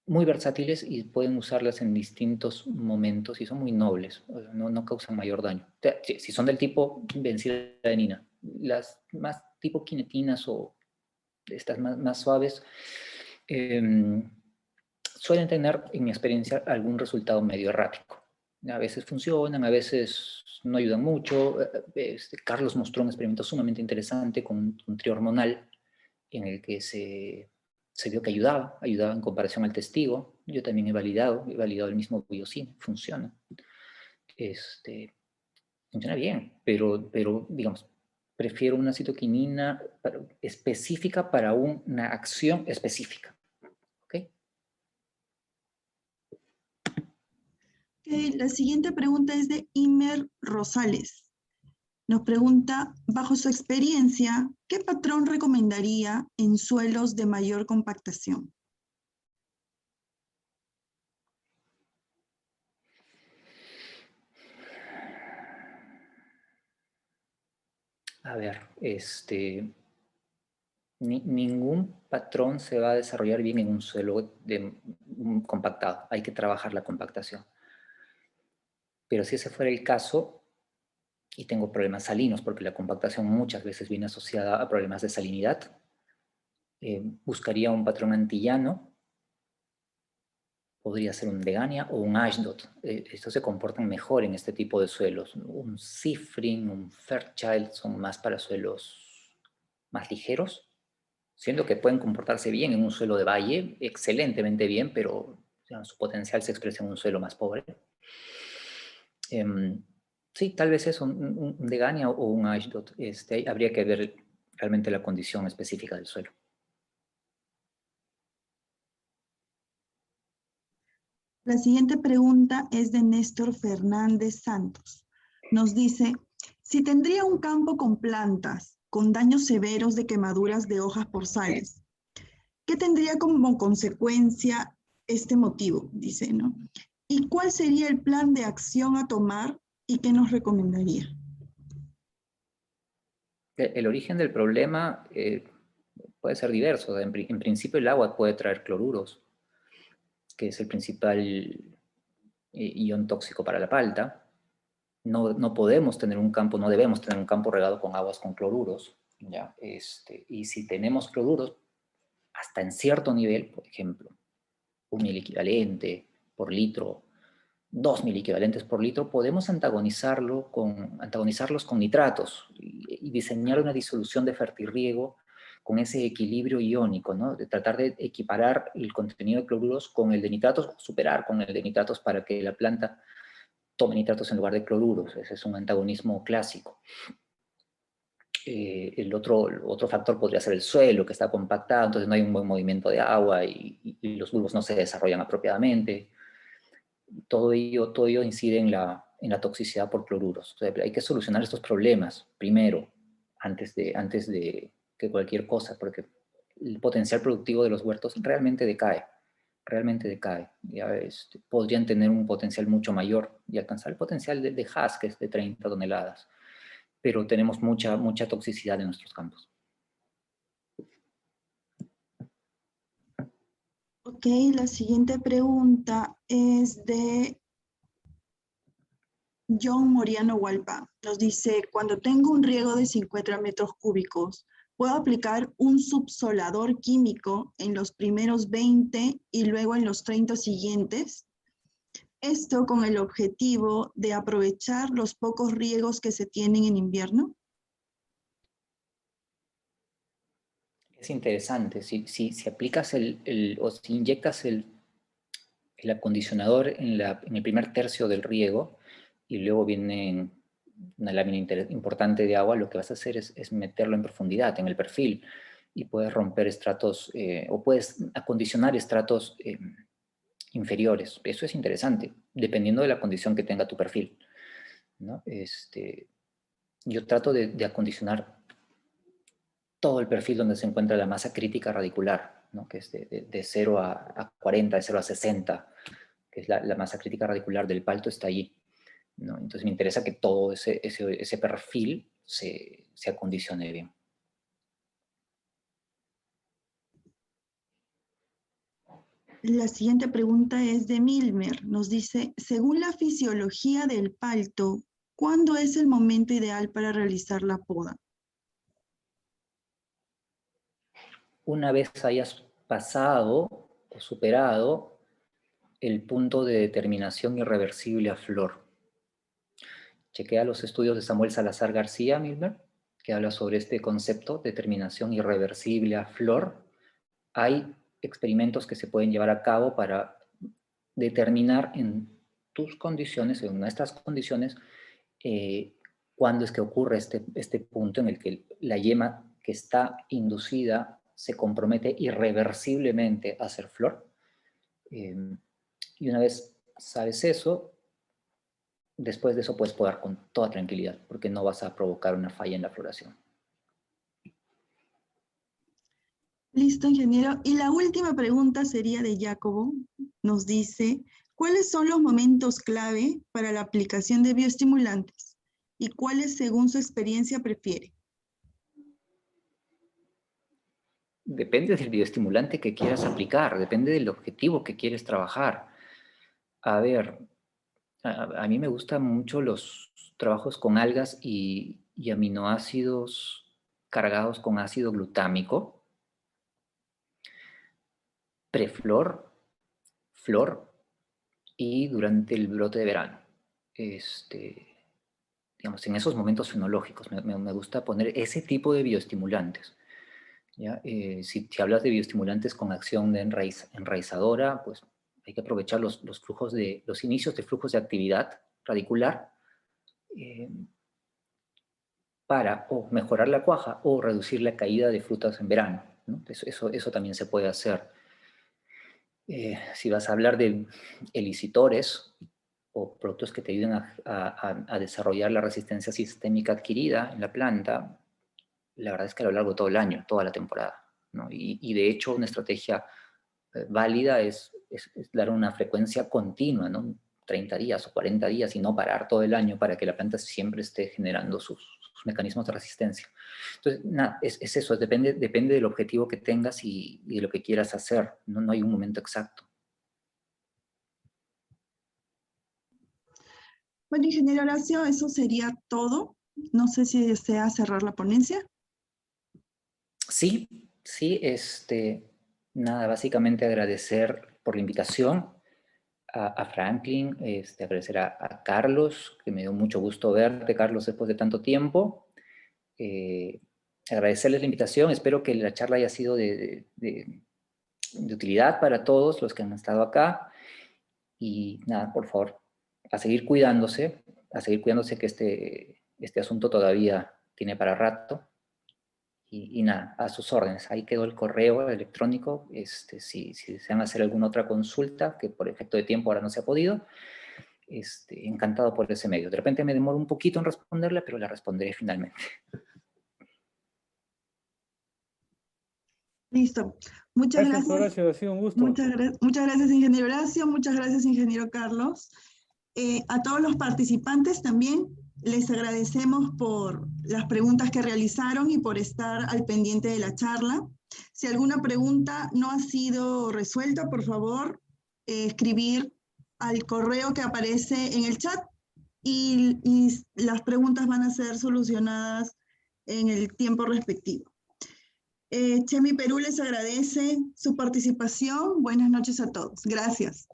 muy versátiles y pueden usarlas en distintos momentos y son muy nobles, no causan mayor daño. Si son del tipo benciladenina, las más tipo quinetinas o estas más suaves, suelen tener, en mi experiencia, algún resultado medio errático. A veces funcionan, a veces no ayudan mucho. Carlos mostró un experimento sumamente interesante con un trío hormonal en el que se vio que ayudaba en comparación al testigo. Yo también he validado el mismo biocine, funciona. Funciona bien, pero digamos, prefiero una citoquinina específica para una acción específica. ¿Ok? La siguiente pregunta es de Imer Rosales. Nos pregunta, bajo su experiencia, ¿qué patrón recomendaría en suelos de mayor compactación? A ver, ningún patrón se va a desarrollar bien en un suelo compactado. Hay que trabajar la compactación. Pero si ese fuera el caso, y tengo problemas salinos, porque la compactación muchas veces viene asociada a problemas de salinidad, buscaría un patrón antillano, podría ser un Degania o un Ashdod. Estos se comportan mejor en este tipo de suelos. Un Zifrin, un Fairchild son más para suelos más ligeros, siendo que pueden comportarse bien en un suelo de valle, excelentemente bien, pero su potencial se expresa en un suelo más pobre. Sí, tal vez es un Degania o un Ashdod. Habría que ver realmente la condición específica del suelo. La siguiente pregunta es de Néstor Fernández Santos. Nos dice, si tendría un campo con plantas, con daños severos de quemaduras de hojas por sales, ¿qué tendría como consecuencia este motivo? Dice, ¿no? ¿Y cuál sería el plan de acción a tomar y qué nos recomendaría? El origen del problema puede ser diverso. En principio el agua puede traer cloruros, que es el principal ion tóxico para la palta. No podemos tener un campo, no debemos tener un campo regado con aguas con cloruros, ¿ya? Y si tenemos cloruros, hasta en cierto nivel, por ejemplo, 1.000 equivalente por litro, 2.000 equivalentes por litro, podemos antagonizarlos con nitratos y diseñar una disolución de fertirriego con ese equilibrio iónico, ¿no? De tratar de equiparar el contenido de cloruros con el de nitratos, superar con el de nitratos para que la planta tome nitratos en lugar de cloruros. Ese es un antagonismo clásico. El otro factor podría ser el suelo, que está compactado, entonces no hay un buen movimiento de agua y los bulbos no se desarrollan apropiadamente. Todo ello incide en la toxicidad por cloruros. Entonces, hay que solucionar estos problemas primero, antes de que cualquier cosa, porque el potencial productivo de los huertos realmente decae. Ya, podrían tener un potencial mucho mayor y alcanzar el potencial de Hass, que es de 30 toneladas. Pero tenemos mucha toxicidad en nuestros campos. Ok, la siguiente pregunta es de John Moriano Hualpa. Nos dice, cuando tengo un riego de 50 metros cúbicos, ¿puedo aplicar un subsolador químico en los primeros 20 y luego en los 30 siguientes? Esto con el objetivo de aprovechar los pocos riegos que se tienen en invierno. Es interesante, si aplicas o si inyectas el acondicionador en el primer tercio del riego y luego viene una lámina importante de agua, lo que vas a hacer es meterlo en profundidad, en el perfil, y puedes romper estratos o puedes acondicionar estratos inferiores. Eso es interesante, dependiendo de la condición que tenga tu perfil, ¿no? Yo trato de acondicionar todo el perfil donde se encuentra la masa crítica radicular, ¿no? Que es de 0 a 40, de 0 a 60, que es la masa crítica radicular del palto, está allí, ¿no? Entonces me interesa que todo ese perfil se acondicione bien. La siguiente pregunta es de Milmer. Nos dice, según la fisiología del palto, ¿cuándo es el momento ideal para realizar la poda? Una vez hayas pasado o superado el punto de determinación irreversible a flor. Chequea los estudios de Samuel Salazar García, Milmer, que habla sobre este concepto, determinación irreversible a flor. Hay experimentos que se pueden llevar a cabo para determinar en tus condiciones, en nuestras condiciones, cuándo es que ocurre este punto en el que la yema que está inducida se compromete irreversiblemente a ser flor. Y una vez sabes eso, después de eso puedes podar con toda tranquilidad, porque no vas a provocar una falla en la floración. Listo, ingeniero. Y la última pregunta sería de Jacobo. Nos dice, ¿cuáles son los momentos clave para la aplicación de bioestimulantes? ¿Y cuáles, según su experiencia, prefiere? Depende del bioestimulante que quieras aplicar, depende del objetivo que quieres trabajar. A ver, a mí me gustan mucho los trabajos con algas y aminoácidos cargados con ácido glutámico, preflor, flor y durante el brote de verano. Digamos, en esos momentos fenológicos me gusta poner ese tipo de bioestimulantes. ¿ya? Si hablas de bioestimulantes con acción de enraizadora, pues hay que aprovechar los inicios de flujos de actividad radicular para o mejorar la cuaja o reducir la caída de frutas en verano, ¿no? Eso también se puede hacer. Si vas a hablar de elicitores o productos que te ayuden a desarrollar la resistencia sistémica adquirida en la planta, la verdad es que a lo largo de todo el año, toda la temporada, ¿no? Y de hecho una estrategia válida es dar una frecuencia continua, ¿no? 30 días o 40 días y no parar todo el año para que la planta siempre esté generando sus mecanismos de resistencia. Entonces, nada, es eso, depende del objetivo que tengas y de lo que quieras hacer, no hay un momento exacto. Bueno, ingeniero Horacio, eso sería todo. No sé si desea cerrar la ponencia. Sí, nada, básicamente agradecer por la invitación a Franklin, agradecer a Carlos, que me dio mucho gusto verte, Carlos, después de tanto tiempo. Agradecerles la invitación, espero que la charla haya sido de utilidad para todos los que han estado acá. Y nada, por favor, a seguir cuidándose que este asunto todavía tiene para rato. Y nada, a sus órdenes. Ahí quedó el correo electrónico. Si desean hacer alguna otra consulta, que por efecto de tiempo ahora no se ha podido, encantado por ese medio. De repente me demoro un poquito en responderle, pero la responderé finalmente. Listo. Muchas gracias. Horacio, ha sido un gusto. Muchas gracias, ingeniero Horacio. Muchas gracias, ingeniero Carlos. A todos los participantes también les agradecemos por las preguntas que realizaron y por estar al pendiente de la charla. Si alguna pregunta no ha sido resuelta, por favor, escribir al correo que aparece en el chat y las preguntas van a ser solucionadas en el tiempo respectivo. Chemi Perú les agradece su participación. Buenas noches a todos. Gracias.